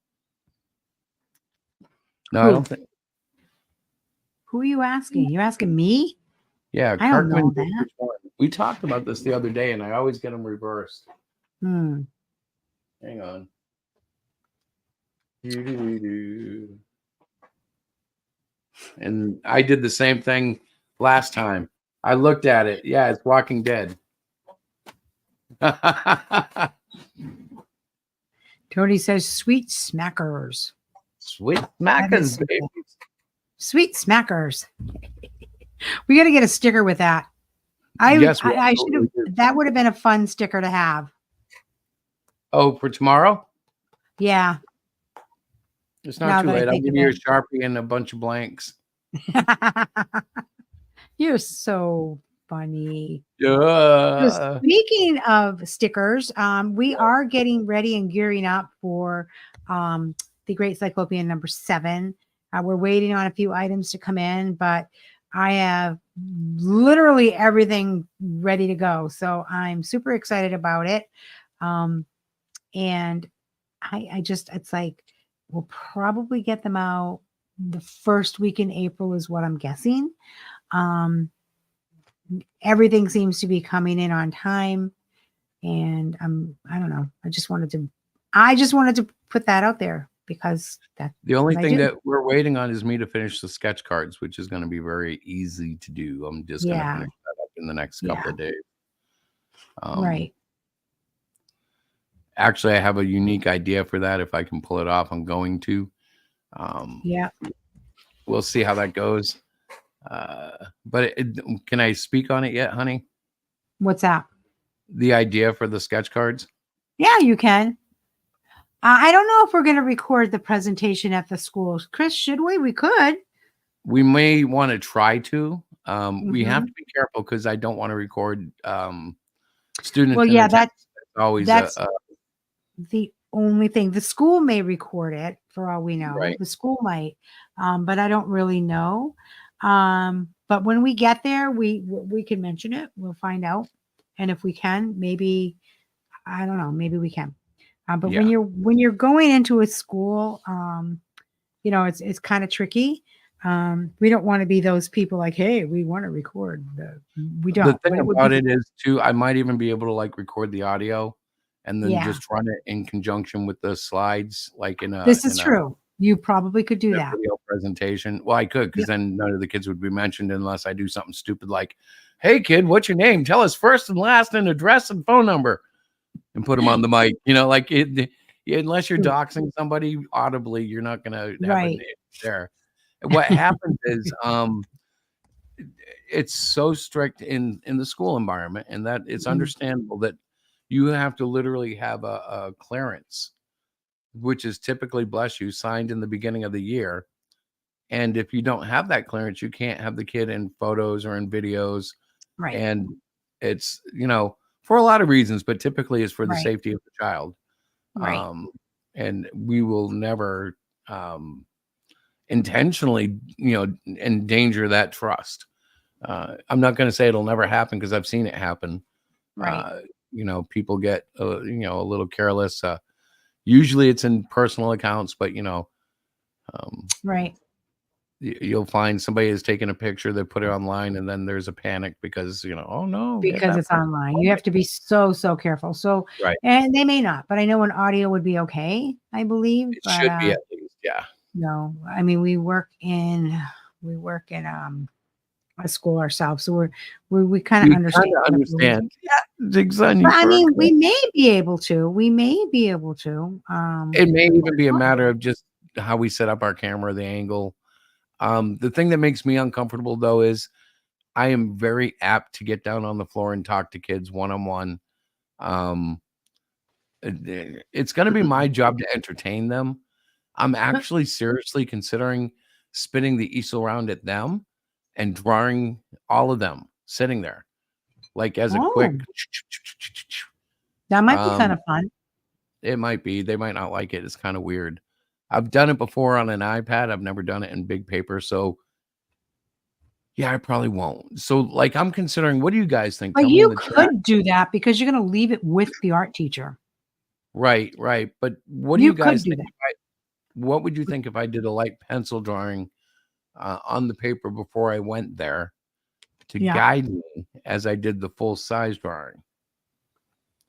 No, I don't think.
Who are you asking? You're asking me?
Yeah,
I don't know that.
We talked about this the other day, and I always get them reversed. Hang on. And I did the same thing last time. I looked at it. Yeah, it's Walking Dead.
Tony says sweet smackers.
Sweet smackers, baby.
Sweet smackers. We got to get a sticker with that. I should have. That would have been a fun sticker to have.
Oh, for tomorrow?
Yeah.
It's not too late. I'll give you a Sharpie and a bunch of blanks.
You're so funny.
Yeah.
So speaking of stickers, we are getting ready and gearing up for the Great Cyclopean number 7. We're waiting on a few items to come in, but I have literally everything ready to go. So I'm super excited about it. And it's like, we'll probably get them out the first week in April is what I'm guessing. everything seems to be coming in on time, and I don't know. I just wanted to put that out there because that's
The only
what I
thing
do.
that we're waiting on is me to finish the sketch cards, which is going to be very easy to do. I'm just going to
Yeah,
finish that up in the next couple
yeah,
of days.
right.
Actually, I have a unique idea for that. If I can pull it off, I'm going to. Um,
Yeah.
we'll see how that goes. But can I speak on it yet, honey?
What's that?
The idea for the sketch cards?
Yeah, you can. I don't know if we're going to record the presentation at the schools. Chris, should we? We could.
We may want to try to. We have to
Hmm.
be careful because I don't want to record students
Well,
in
yeah,
attendance. That's always
that's the only thing. The school may record it for all we know.
right.
The school might, but I don't really know. But when we get there, we can mention it. We'll find out, and if we can, maybe I don't know. Maybe we can. But
Yeah.
when you're going into a school, it's kind of tricky. We don't want to be those people like, hey, we want to record. We
The
don't.
thing
But it would
about
be,
it is too, I might even be able to like record the audio and then
yeah.
just run it in conjunction with the slides, like in
This is true. You probably could do
a
that.
video presentation. Well, I could, because
Yep.
then none of the kids would be mentioned unless I do something stupid like, "Hey, kid, what's your name? Tell us first and last and address and phone number," and put them on the mic. Like unless you're
Mm.
doxing somebody audibly, you're not gonna have a
Right.
name there. And what happens is, it's so strict in the school environment, and that it's
Mhm.
understandable that you have to literally have a clearance, which is typically, bless you, signed in the beginning of the year. And if you don't have that clearance, you can't have the kid in photos or in videos.
Right.
And it's, for a lot of reasons, but typically it's for the
Right.
safety of the child.
Right.
Um, and we will never intentionally, endanger that trust. I'm not going to say it'll never happen because I've seen it happen.
Right.
People get, a little careless. Usually it's in personal accounts, but,
Right.
you'll find somebody has taken a picture, they put it online, and then there's a panic because, oh no, get
Because
that
it's
person.
online. You have to be so, so careful. So,
Right.
and they may not, but I know an audio would be okay, I believe.
It
But
should be at least. Yeah.
no, I mean we work in a school ourselves, so we kind of
We
understand
kind of
the rules.
understand. Yeah. Jigs on you
But I
for a
mean,
clip.
we may be able to. We may be able to.
It may even be a matter of just how we set up our camera, the angle. The thing that makes me uncomfortable though is I am very apt to get down on the floor and talk to kids one-on-one. Um, it's going to be my job to entertain them. I'm actually seriously considering spinning the easel around at them and drawing all of them sitting there, like as a quick.
Oh, that might be kind
Um,
of fun.
it might be. They might not like it. It's kind of weird. I've done it before on an iPad. I've never done it in big paper. So yeah, I probably won't. So like, I'm considering. What do you guys think?
But
Tell me in
you
the chat.
could do that because you're going to leave it with the art teacher.
Right, right. But what do
You
you
could
guys
do
think?
that.
What would you think if I did a light pencil drawing on the paper before I went there to
Yeah.
guide me as I did the full size drawing?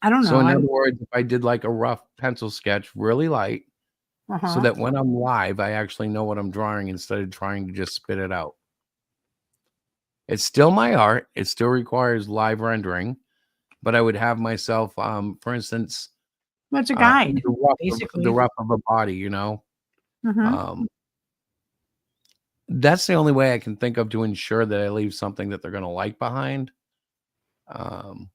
I don't
So in other
know.
words, if I did like a rough pencil sketch, really light, so
Uh-huh.
that when I'm live, I actually know what I'm drawing instead of trying to just spit it out. It's still my art. It still requires live rendering, but I would have myself, for instance,
That's a guide,
the
basically.
rough of a body,
Mhm.
Um, that's the only way I can think of to ensure that I leave something that they're going to like behind. Um,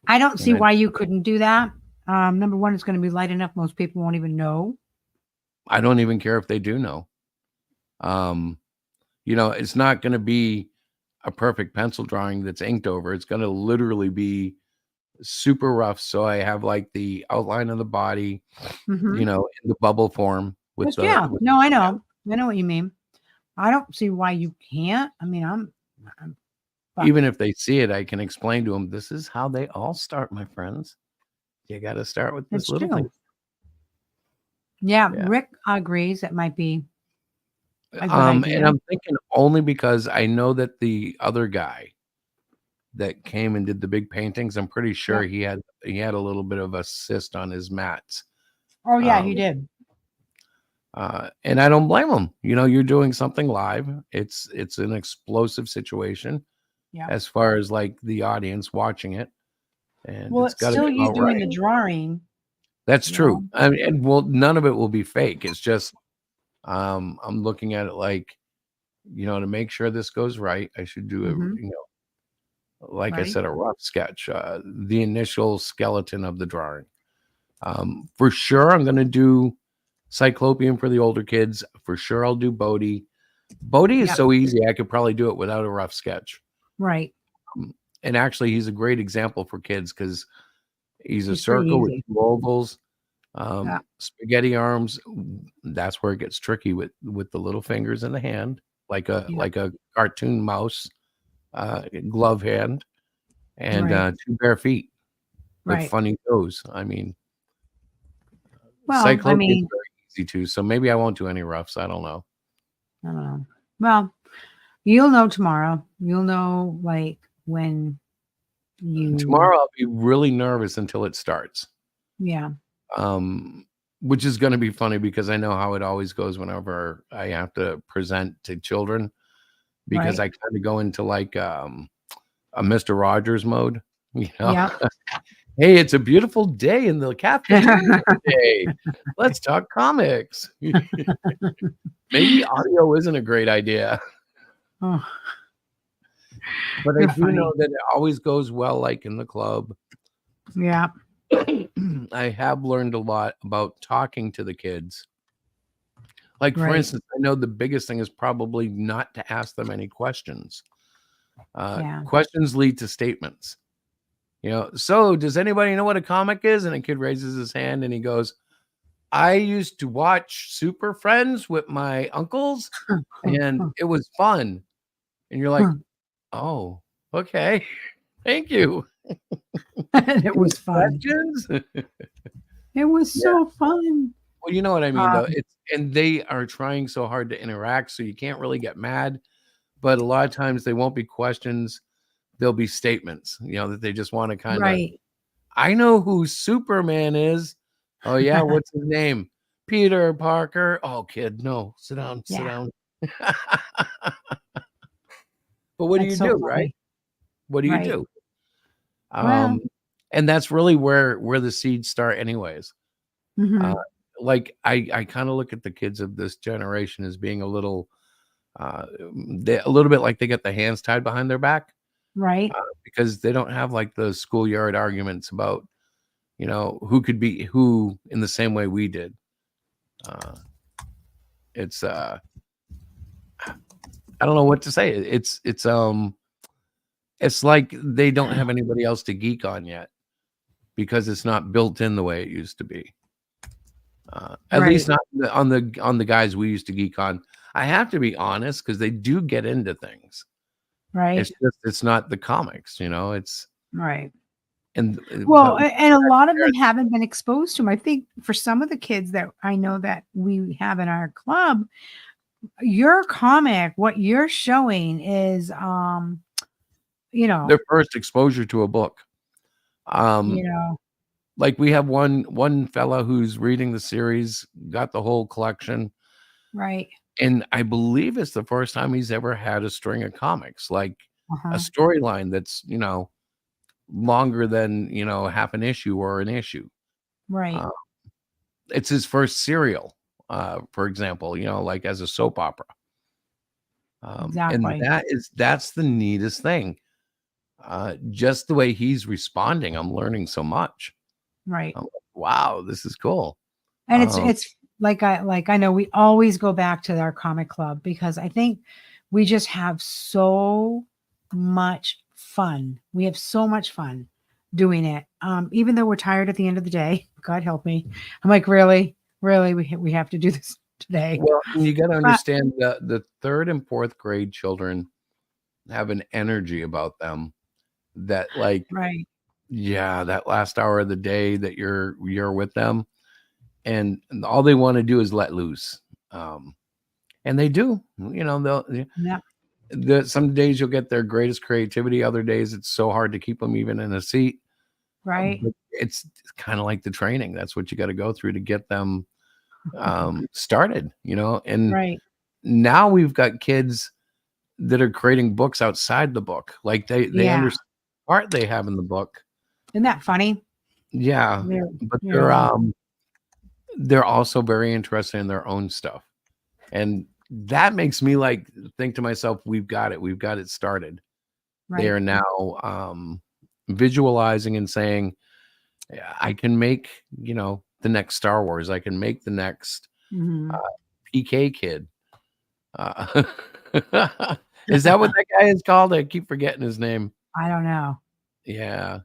I don't see
and
why you couldn't do that. Number one, it's going to be light enough. Most people won't even know.
I don't even care if they do know. It's not going to be a perfect pencil drawing that's inked over. It's going to literally be super rough. So I have like the outline of the body,
Mhm.
in the bubble form with
Yeah.
with
No, I know. I know what you mean. I don't see why you can't. I mean, but
even if they see it, I can explain to them, this is how they all start, my friends. You got to start with this
it's
little thing.
true. Yeah,
Yeah.
Rick agrees that might be a good
And
idea.
I'm thinking only because I know that the other guy that came and did the big paintings. I'm pretty sure
Yep.
he had a little bit of a cyst on his mats.
Oh yeah, he
Um,
did.
and I don't blame him. You know, you're doing something live. It's an explosive situation
Yeah.
as far as like the audience watching it, and
Well,
it's
it's
got to
still
come
you
out
doing
right.
the drawing.
That's
You
true.
know.
I mean, and well, none of it will be fake. It's just I'm looking at it like, you know, to make sure this goes right, I should do it.
Hmm.
You know, like I
Right.
said, a rough sketch, the initial skeleton of the drawing. For sure, I'm going to do Cyclopean for the older kids. For sure, I'll do Bodhi. Bodhi is
Yep.
so easy, I could probably do it without a rough sketch.
Right.
And actually, he's a great example for kids because he's a
He's pretty
circle with
easy.
two ovals,
Yeah.
spaghetti arms. That's where it gets tricky with the little fingers in the hand,
Yeah.
like a cartoon mouse, glove hand, and
Right.
two bare feet with
Right.
funny toes. I mean,
Well, I
Cyclopean is
mean,
very easy too, so maybe I won't do any roughs. I don't know.
I don't know. Well, you'll know tomorrow. You'll know like when you.
Tomorrow I'll be really nervous until it starts.
Yeah.
Which is going to be funny because I know how it always goes whenever I have to present to children, because
Right.
I kind of go into like a Mr. Rogers mode, you know.
Yeah.
Hey, it's a beautiful day in the cafeteria today. Let's talk comics. Maybe audio isn't a great idea,
Oh,
but I
you're
do know
funny.
that it always goes well, like in the club.
Yeah.
I have learned a lot about talking to the kids. Like, for
Right.
instance, I know the biggest thing is probably not to ask them any questions.
Yeah.
Questions lead to statements. You know, so does anybody know what a comic is? And a kid raises his hand and he goes, I used to watch Super Friends with my uncles and it was fun. And you're like, oh, okay. Thank you.
And it
Any
was fun.
questions?
It was
Yeah.
so fun.
Well, you know what I mean, though.
Um,
And they are trying so hard to interact, so you can't really get mad. But a lot of times they won't be questions. They'll be statements, you know, that they just want to kind of,
right.
I know who Superman is. Oh, yeah. What's his name? Peter Parker. Oh, kid, no. Sit down. Sit
Yeah.
down. But what do
That's
you
so
do, right?
funny.
What do you
Right.
do?
Well.
And that's really where the seeds start, anyways. Uh,
Hmm.
like I kind of look at the kids of this generation as being a little a little bit like they get the hands tied behind their back,
Right.
because they don't have like the schoolyard arguments about, you know, who could be who in the same way we did. It's I don't know what to say. It's like they don't have anybody else to geek on yet because it's not built in the way it used to be. At least
Right.
not on the guys we used to geek on. I have to be honest because they do get into things.
Right.
It's not the comics, you know. It's
Right.
and
Well,
but
and a lot of them haven't been exposed to them. I think for some of the kids that I know that we have in our club, your comic, what you're showing is, you know,
their first exposure to a book.
you
Um,
know,
like we have one fella who's reading the series, got the whole collection,
right.
and I believe it's the first time he's ever had a string of comics, like a
Uh-huh.
storyline that's, you know, longer than, you know, half an issue or an issue.
Right.
Uh, it's his first serial, for example, you know, like as a soap opera. And
Exactly.
that's the neatest thing. Just the way he's responding, I'm learning so much.
Right.
I'm like, wow, this is cool.
And
Um,
it's like I know we always go back to our comic club because I think we just have so much fun. We have so much fun doing it. Even though we're tired at the end of the day, God help me. I'm like, really, really, we have to do this today.
well, and you got to
But
understand that the third and fourth grade children have an energy about them that, like,
right,
yeah, that last hour of the day that you're with them, and all they want to do is let loose. And they do, you know, they'll
yeah,
some days you'll get their greatest creativity. Other days it's so hard to keep them even in a seat.
Right.
But it's kind of like the training. That's what you got to go through to get them started, and
Right.
now we've got kids that are creating books outside the book. Like they
Yeah.
understand the part they have in the book.
Isn't that funny?
Yeah.
They're,
But
they're,
they're also very interested in their own stuff. And that makes me like think to myself, we've got it started. They
right.
are now visualizing and saying, I can make, the next Star Wars. I can make the next
Mhm.
PK kid. Is that what that guy is called? I keep forgetting his name.
I don't know.
Yeah.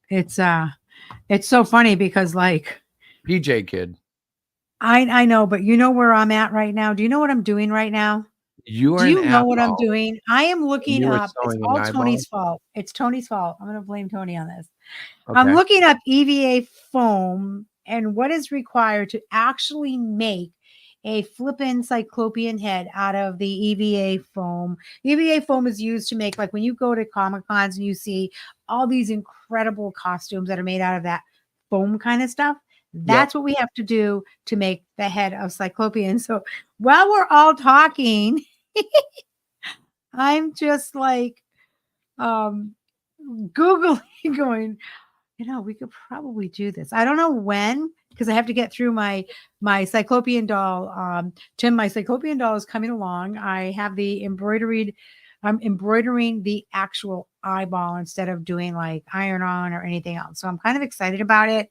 It's so funny because like
PJ kid.
I know, but you know where I'm at right now? Do you know what I'm doing right now?
You
Do
are an
you know what I'm
apple.
doing? I am looking
You were
up. It's
sewing an
all
eyeball.
Tony's fault. It's Tony's fault. I'm going to blame Tony on this. I'm
Okay.
looking up EVA foam and what is required to actually make a flippin' cyclopean head out of the EVA foam. EVA foam is used to make, like when you go to Comic Cons and you see all these incredible costumes that are made out of that foam kind of stuff. That's what we have to do to make the head of Cyclopean. So while we're all talking, I'm just like Googling, going, we could probably do this. I don't know when, because I have to get through my Cyclopean doll. Tim, my Cyclopean doll is coming along. I have the embroidered. I'm embroidering the actual eyeball instead of doing like iron on or anything else. So I'm kind of excited about it,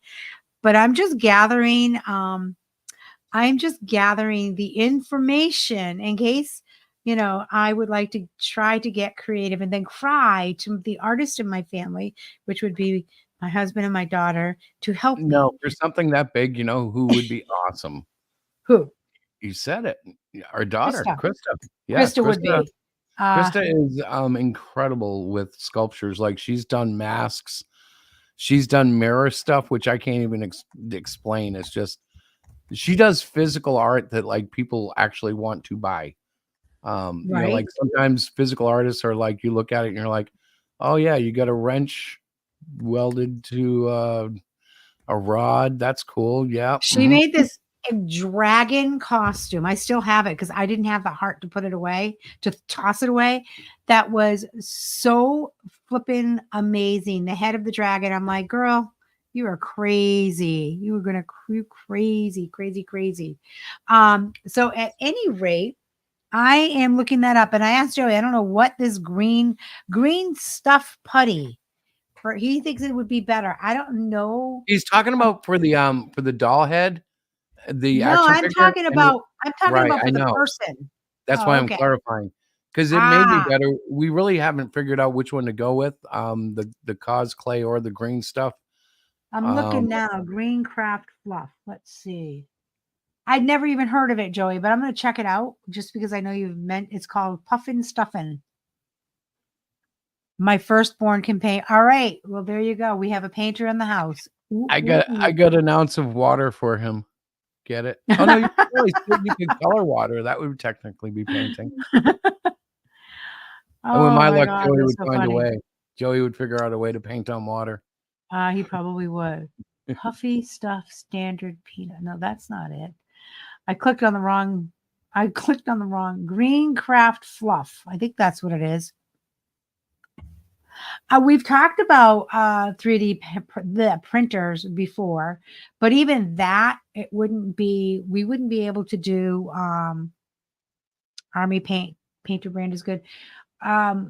but I'm just gathering. I'm just gathering the information in case, I would like to try to get creative and then cry to the artist in my family, which would be my husband and my daughter, to help me.
No, for something that big, who would be awesome?
Who?
You said it. Our daughter,
Krista.
Krista. Yeah,
Krista would be.
Krista is incredible with sculptures. Like she's done masks, she's done mirror stuff, which I can't even explain. It's just she does physical art that like people actually want to buy.
Right.
Like sometimes physical artists are like, you look at it and you're like, oh yeah, you got a wrench welded to a rod. That's cool. Yeah.
She made this dragon costume. I still have it because I didn't have the heart to put it away, to toss it away. That was so flippin' amazing. The head of the dragon. I'm like, girl, you are crazy. You were gonna crazy. So at any rate, I am looking that up, and I asked Joey, I don't know what this green stuff putty. He thinks it would be better. I don't know.
He's talking about for the doll head, the
No,
action
I'm
figure.
talking about
Right,
for
I
the
know.
person.
That's why I'm clarifying, because it may be better. We really haven't figured out which one to go with, the cosplay or the green stuff.
I'm looking now. Green craft fluff. Let's see. I'd never even heard of it, Joey, but I'm going to check it out just because I know you've meant it's called Puffin Stuffin'. My firstborn can paint. All right. Well, there you go. We have a painter in the house.
I got an ounce of water for him. Get it? Oh no, you could color water. That would technically be painting. And with my luck, Joey would find a way. Joey would figure out a way to paint on water.
He probably would. Puffy stuff standard peanut. No, that's not it. I clicked on the wrong green craft fluff. I think that's what it is. We've talked about 3D the printers before, but even that, we wouldn't be able to do Army Painter brand is good. I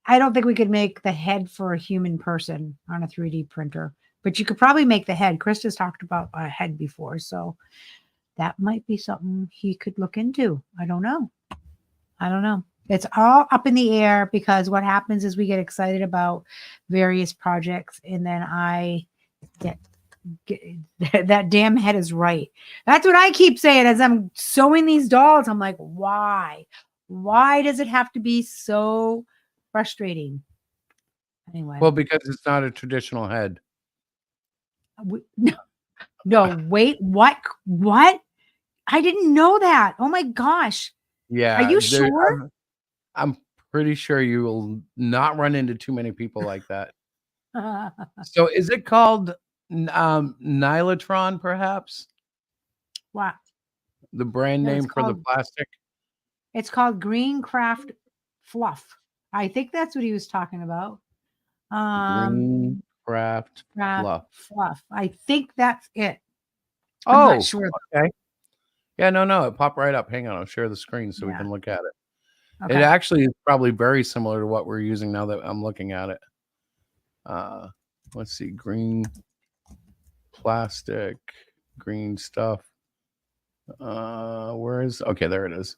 don't think we could make the head for a human person on a 3D printer, but you could probably make the head. Chris has talked about a head before, so that might be something he could look into. I don't know. It's all up in the air because what happens is we get excited about various projects and then I get that damn head is right. That's what I keep saying as I'm sewing these dolls. I'm like, why? Why does it have to be so frustrating? Anyway.
Well, because it's not a traditional head.
No, wait, what? I didn't know that. Oh my gosh.
Yeah.
Are you sure?
I'm Pretty sure you will not run into too many people like that. So is it called Nylatron, perhaps?
What?
The brand
No,
name for the plastic?
it's called Green Craft Fluff. I think that's what he was talking about.
Green Craft
Craft
Fluff.
Fluff. I think that's it. I'm
Oh,
not sure.
okay. Yeah, no, it popped right up. Hang on, I'll share the screen so we
Yeah.
can look at it.
Okay.
It actually is probably very similar to what we're using now that I'm looking at it. Let's see, green plastic, green stuff. Where is? Okay, there it is.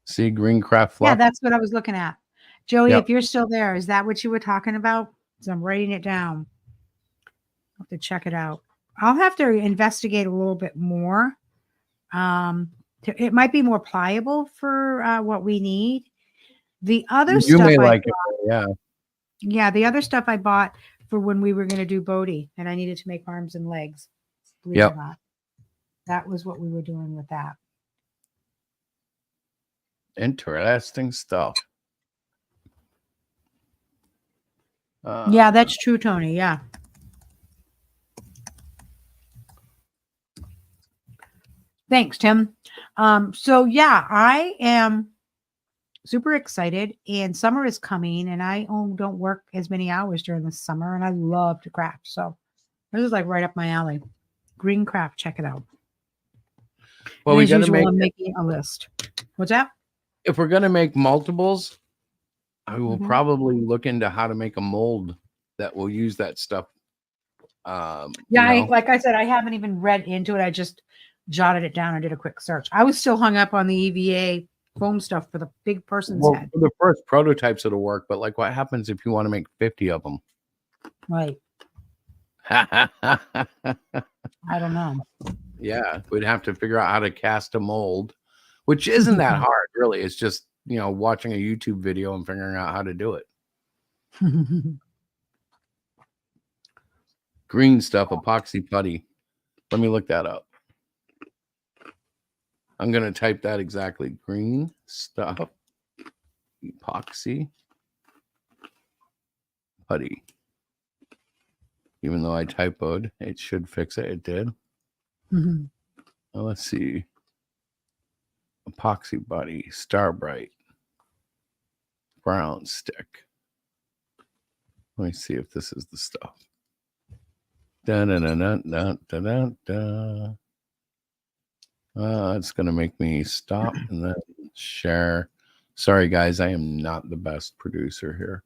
See, green craft fluff.
Yeah, that's what I was looking at. Joey,
Yep.
if you're still there, is that what you were talking about? So I'm writing it down. I'll have to check it out. I'll have to investigate a little bit more. It might be more pliable for what we need. The other
You
stuff
may
I
like
bought,
it, yeah.
yeah, the other stuff I bought for when we were going to do Bodhi and I needed to make arms and legs. Believe it or not. That was what we were doing with that.
Interesting stuff.
Yeah, that's true, Tony. Yeah. Thanks, Tim. So yeah, I am super excited, and summer is coming, and I don't work as many hours during the summer, and I love to craft. So this is like right up my alley. Green Craft, check it out.
Well,
and
we
as
got to
usual,
make.
I'm making a list. What's that?
If we're gonna make multiples, I will
Mhm.
probably look into how to make a mold that will use that stuff.
Yeah,
you know.
like I said, I haven't even read into it. I just jotted it down and did a quick search. I was still hung up on the EVA foam stuff for the big person's
Well,
head.
for the first prototypes, it'll work. But like, what happens if you want to make 50 of them?
Right.
Yeah,
I don't know.
we'd have to figure out how to cast a mold, which isn't that hard, really. It's just watching a YouTube video and figuring out how to do it. Green stuff, epoxy putty. Let me look that up. I'm going to type that exactly. Green stuff, epoxy putty. Even though I typoed, it should fix it. It did.
Mhm.
Well, let's see. Epoxy putty, Starbright, brown stick. Let me see if this is the stuff. It's going to make me stop and then share. Sorry, guys, I am not the best producer here.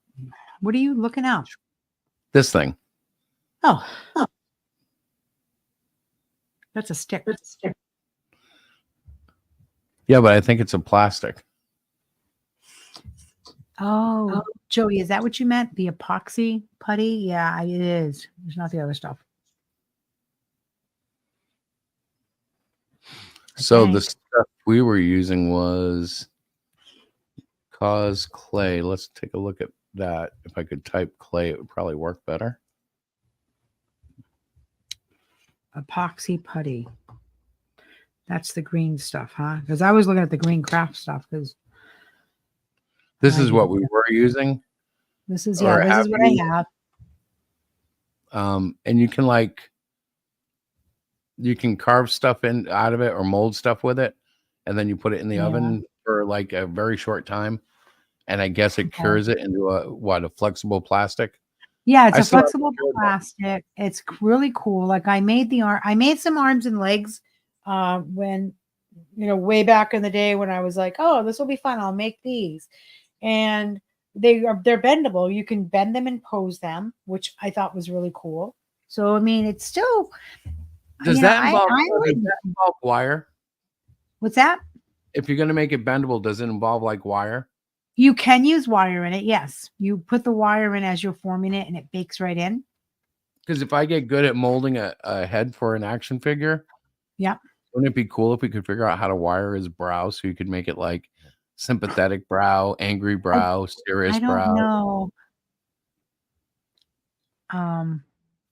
What are you looking at?
This thing.
Oh. That's a stick.
Yeah, but I think it's a plastic.
Oh, Joey, is that what you meant? The epoxy putty? Yeah, it is. There's not the other stuff.
So the stuff we were using was Cause Clay. Let's take a look at that. If I could type clay, it would probably work better.
Epoxy putty. That's the green stuff, huh? Because I was looking at the green craft stuff. Because
this is what we were using.
This is what I have.
And you can carve stuff out of it or mold stuff with it, and then you put it in the oven for like a very short time, and I guess it cures it into a flexible plastic.
Yeah, it's a flexible plastic. It's really cool. Like I made some arms and legs when way back in the day when I was like, oh, this will be fun. I'll make these. And they're bendable. You can bend them and pose them, which I thought was really cool. So I mean, it's still
does that involve wire?
What's that?
If you're going to make it bendable, does it involve like wire?
You can use wire in it. Yes. You put the wire in as you're forming it and it bakes right in.
Because if I get good at molding a head for an action figure, wouldn't it be cool if we could figure out how to wire his brow so you could make it like sympathetic brow, angry brow, serious brow?
I don't know.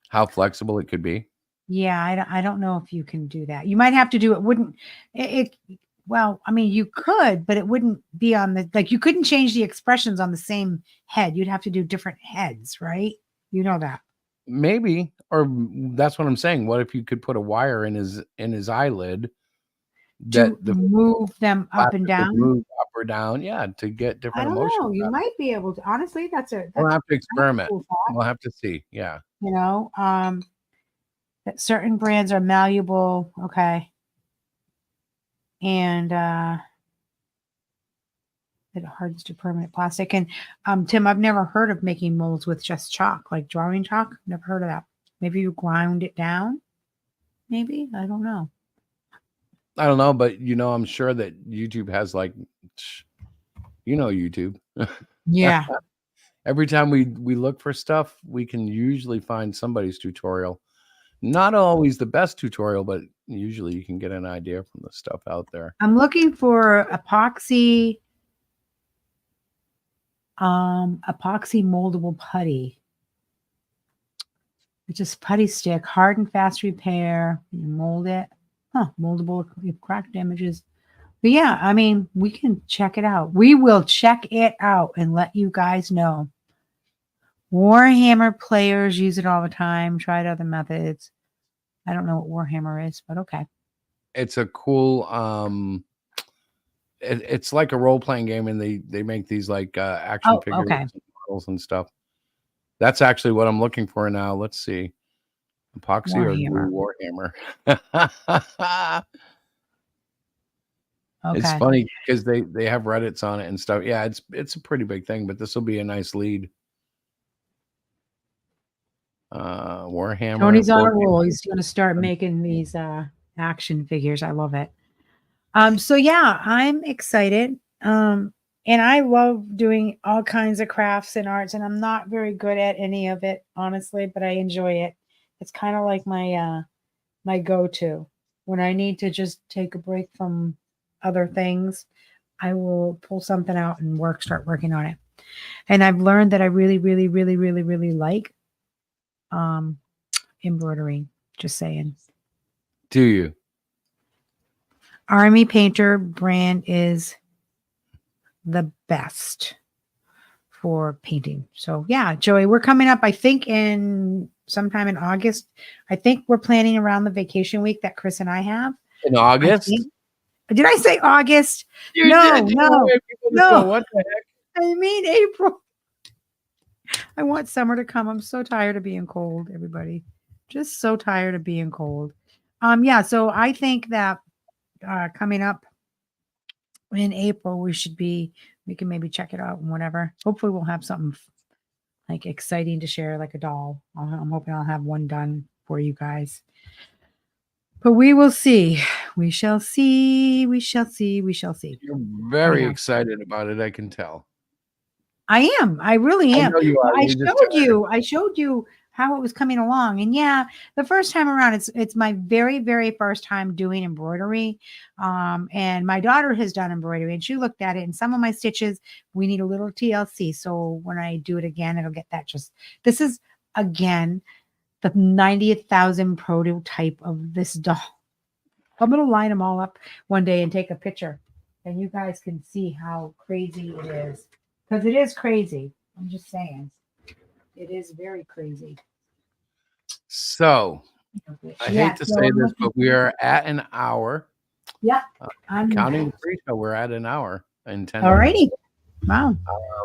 How flexible it could be.
Yeah, I don't know if you can do that. You might have to do it. Well, I mean, you could, but it wouldn't be on the, like, you couldn't change the expressions on the same head. You'd have to do different heads, right? You know that.
Maybe, or that's what I'm saying. What if you could put a wire in his eyelid that
To
the
move them up and
glasses would
down.
move up or down? Yeah, to get
I
different
don't
emotions
know. You
out of it.
might be able to. Honestly,
We'll have to
that's a
experiment.
cool thought.
We'll have to see. Yeah.
You know, that certain brands are malleable. Okay. And it hardens to permanent plastic. And Tim, I've never heard of making molds with just chalk, like drawing chalk. Never heard of that. Maybe you ground it down. Maybe, I don't know.
I don't know, but I'm sure that YouTube has like, YouTube.
Yeah.
Every time we look for stuff, we can usually find somebody's tutorial. Not always the best tutorial, but usually you can get an idea from the stuff out there.
I'm looking for epoxy moldable putty. It's just putty stick, hard and fast repair. You mold it. Moldable if crack damages. But yeah, I mean, we can check it out. We will check it out and let you guys know. Warhammer players use it all the time. Tried other methods. I don't know what Warhammer is, but okay.
It's a cool it's like a role-playing game, and they make these like action figures and models and stuff. That's actually what I'm looking for now. Let's see. Epoxy
Warhammer.
or Warhammer. It's funny because they have Reddits on it and stuff. Yeah, it's a pretty big thing, but this will be a nice lead. Warhammer.
Tony's on a roll. He's going to start making these action figures. I love it. So yeah, I'm excited. And I love doing all kinds of crafts and arts, and I'm not very good at any of it, honestly, but I enjoy it. It's kind of like my my go-to. When I need to just take a break from other things, I will pull something out and start working on it. And I've learned that I really, really, really, really, really like embroidery. Just saying.
Do you?
Army Painter brand is the best for painting. So yeah, Joey, we're coming up, I think, in sometime in August. I think we're planning around the vacation week that Chris and I have.
In August?
Did I say August? No. What the heck? I mean April. I want summer to come. I'm so tired of being cold, everybody. Just so tired of being cold. Yeah, so I think that coming up in April, we can maybe check it out and whatever. Hopefully we'll have something like exciting to share, like a doll. I'm hoping I'll have one done for you guys. But we will see. We shall see. We shall see. We shall see.
You're very excited about it, I can tell.
I am. I really am.
I know you are.
I showed you how it was coming along. And yeah, the first time around, it's my very, very first time doing embroidery. And my daughter has done embroidery, and she looked at it, and some of my stitches, we need a little TLC. So when I do it again, it'll get that. This is again the 90,000 prototype of this doll. I'm going to line them all up one day and take a picture, and you guys can see how crazy it is. Because it is crazy. I'm just saying. It is very crazy.
So, I hate to say this, but we are at an hour.
Yeah.
I'm counting the pre-show. We're at an hour and 10
minutes. Alrighty. Wow.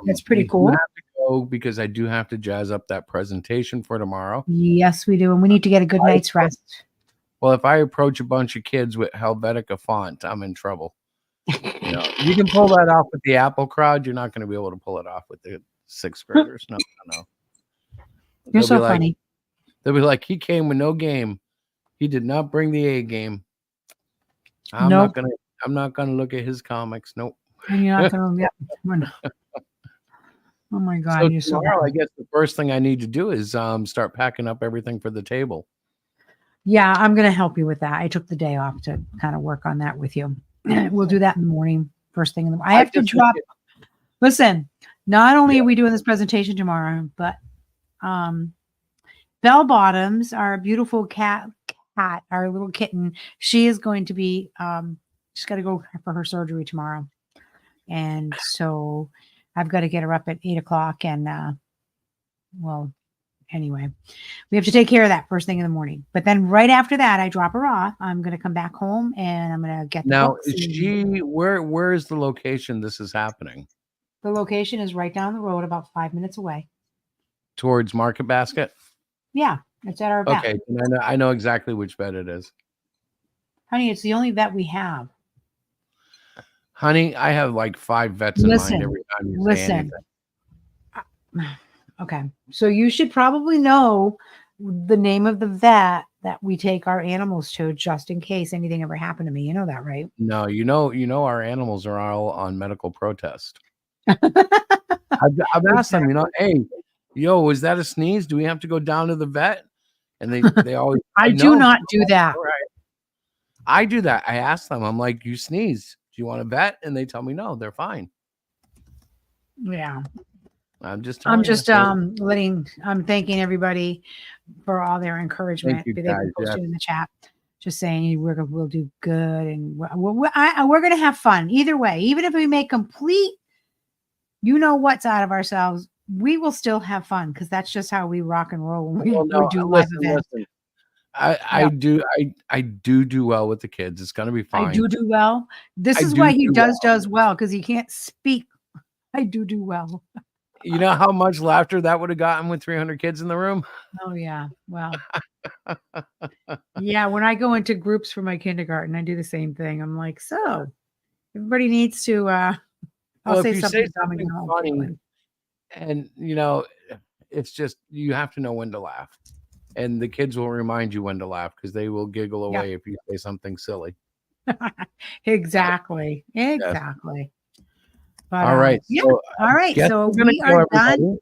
That's pretty cool.
I have to go because I do have to jazz up that presentation for tomorrow.
Yes, we do. And we need to get a good night's rest.
Well, if I approach a bunch of kids with Helvetica font, I'm in trouble. You can pull that off with the Apple crowd. You're not going to be able to pull it off with the sixth graders. No.
You're so funny.
They'll be like, he came with no game. He did not bring the A game. I'm not gonna look at his comics. Nope.
And you're not gonna. Oh my God!
So
you're
tomorrow, I guess the first thing I need to do is start packing up everything for the table.
Yeah, I'm gonna help you with that. I took the day off to kind of work on that with you. We'll do that in the morning, first thing in the morning. I have to drop. Listen, not only are we doing this presentation tomorrow, but Bell Bottoms, our beautiful cat, our little kitten, she is going to be She's got to go for her surgery tomorrow. And so I've got to get her up at 8:00. And, well, anyway, we have to take care of that first thing in the morning. But then right after that, I drop her off. I'm going to come back home and I'm going to get the
Now,
books.
where is the location this is happening?
The location is right down the road, about 5 minutes away.
Towards Market Basket?
Yeah, it's at our vet.
Okay, I know exactly which vet it is.
Honey, it's the only vet we have.
Honey, I have like 5 vets in mind every time you say anything.
Okay, so you should probably know the name of the vet that we take our animals to, just in case anything ever happened to me. You know that, right?
No, you know our animals are all on medical protest. I've asked them, hey, yo, was that a sneeze? Do we have to go down to the vet? And they always
I do not do that.
Right. I do that. I ask them, I'm like, you sneeze. Do you want a vet? And they tell me no, they're fine.
Yeah.
I'm
thanking everybody for all their encouragement.
Thank you,
They've been posting in the chat, just saying we'll do good, and we're going to have fun either way. Even if we make complete, what's out of ourselves, we will still have fun, because that's just how we rock and roll when we do live events.
Listen. I do well with the kids. It's gonna be fine.
I do well. This is why he does well, because he can't speak. I do well.
You know how much laughter that would have gotten with 300 kids in the room?
Oh yeah. Well, yeah. When I go into groups for my kindergarten, I do the same thing. I'm like, so everybody needs to. I'll say something funny,
and it's just you have to know when to laugh. And the kids will remind you when to laugh, because they will giggle away if you say something silly.
Exactly. But,
all right.
So we are done.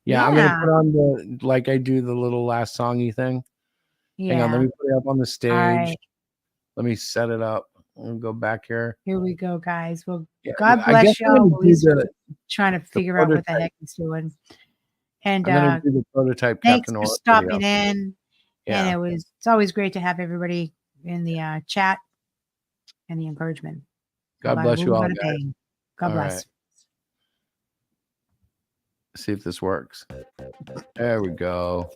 Yeah, I'm going to put on like I do the little last songy thing. Yeah. Hang on, let me put it up on the stage. Right. Let me set it up. We'll go back here.
Here we go, guys. Well, God bless y'all. He's trying to figure out what the heck he's doing. And
I'm do the prototype.
Thanks for stopping in. Yeah. And it's always great to have everybody in the chat and the encouragement.
God bless you all, guys.
God bless.
Right. See if this works. There we go.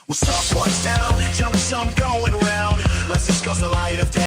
Well, some points down, some going around. Let's discuss the light of day.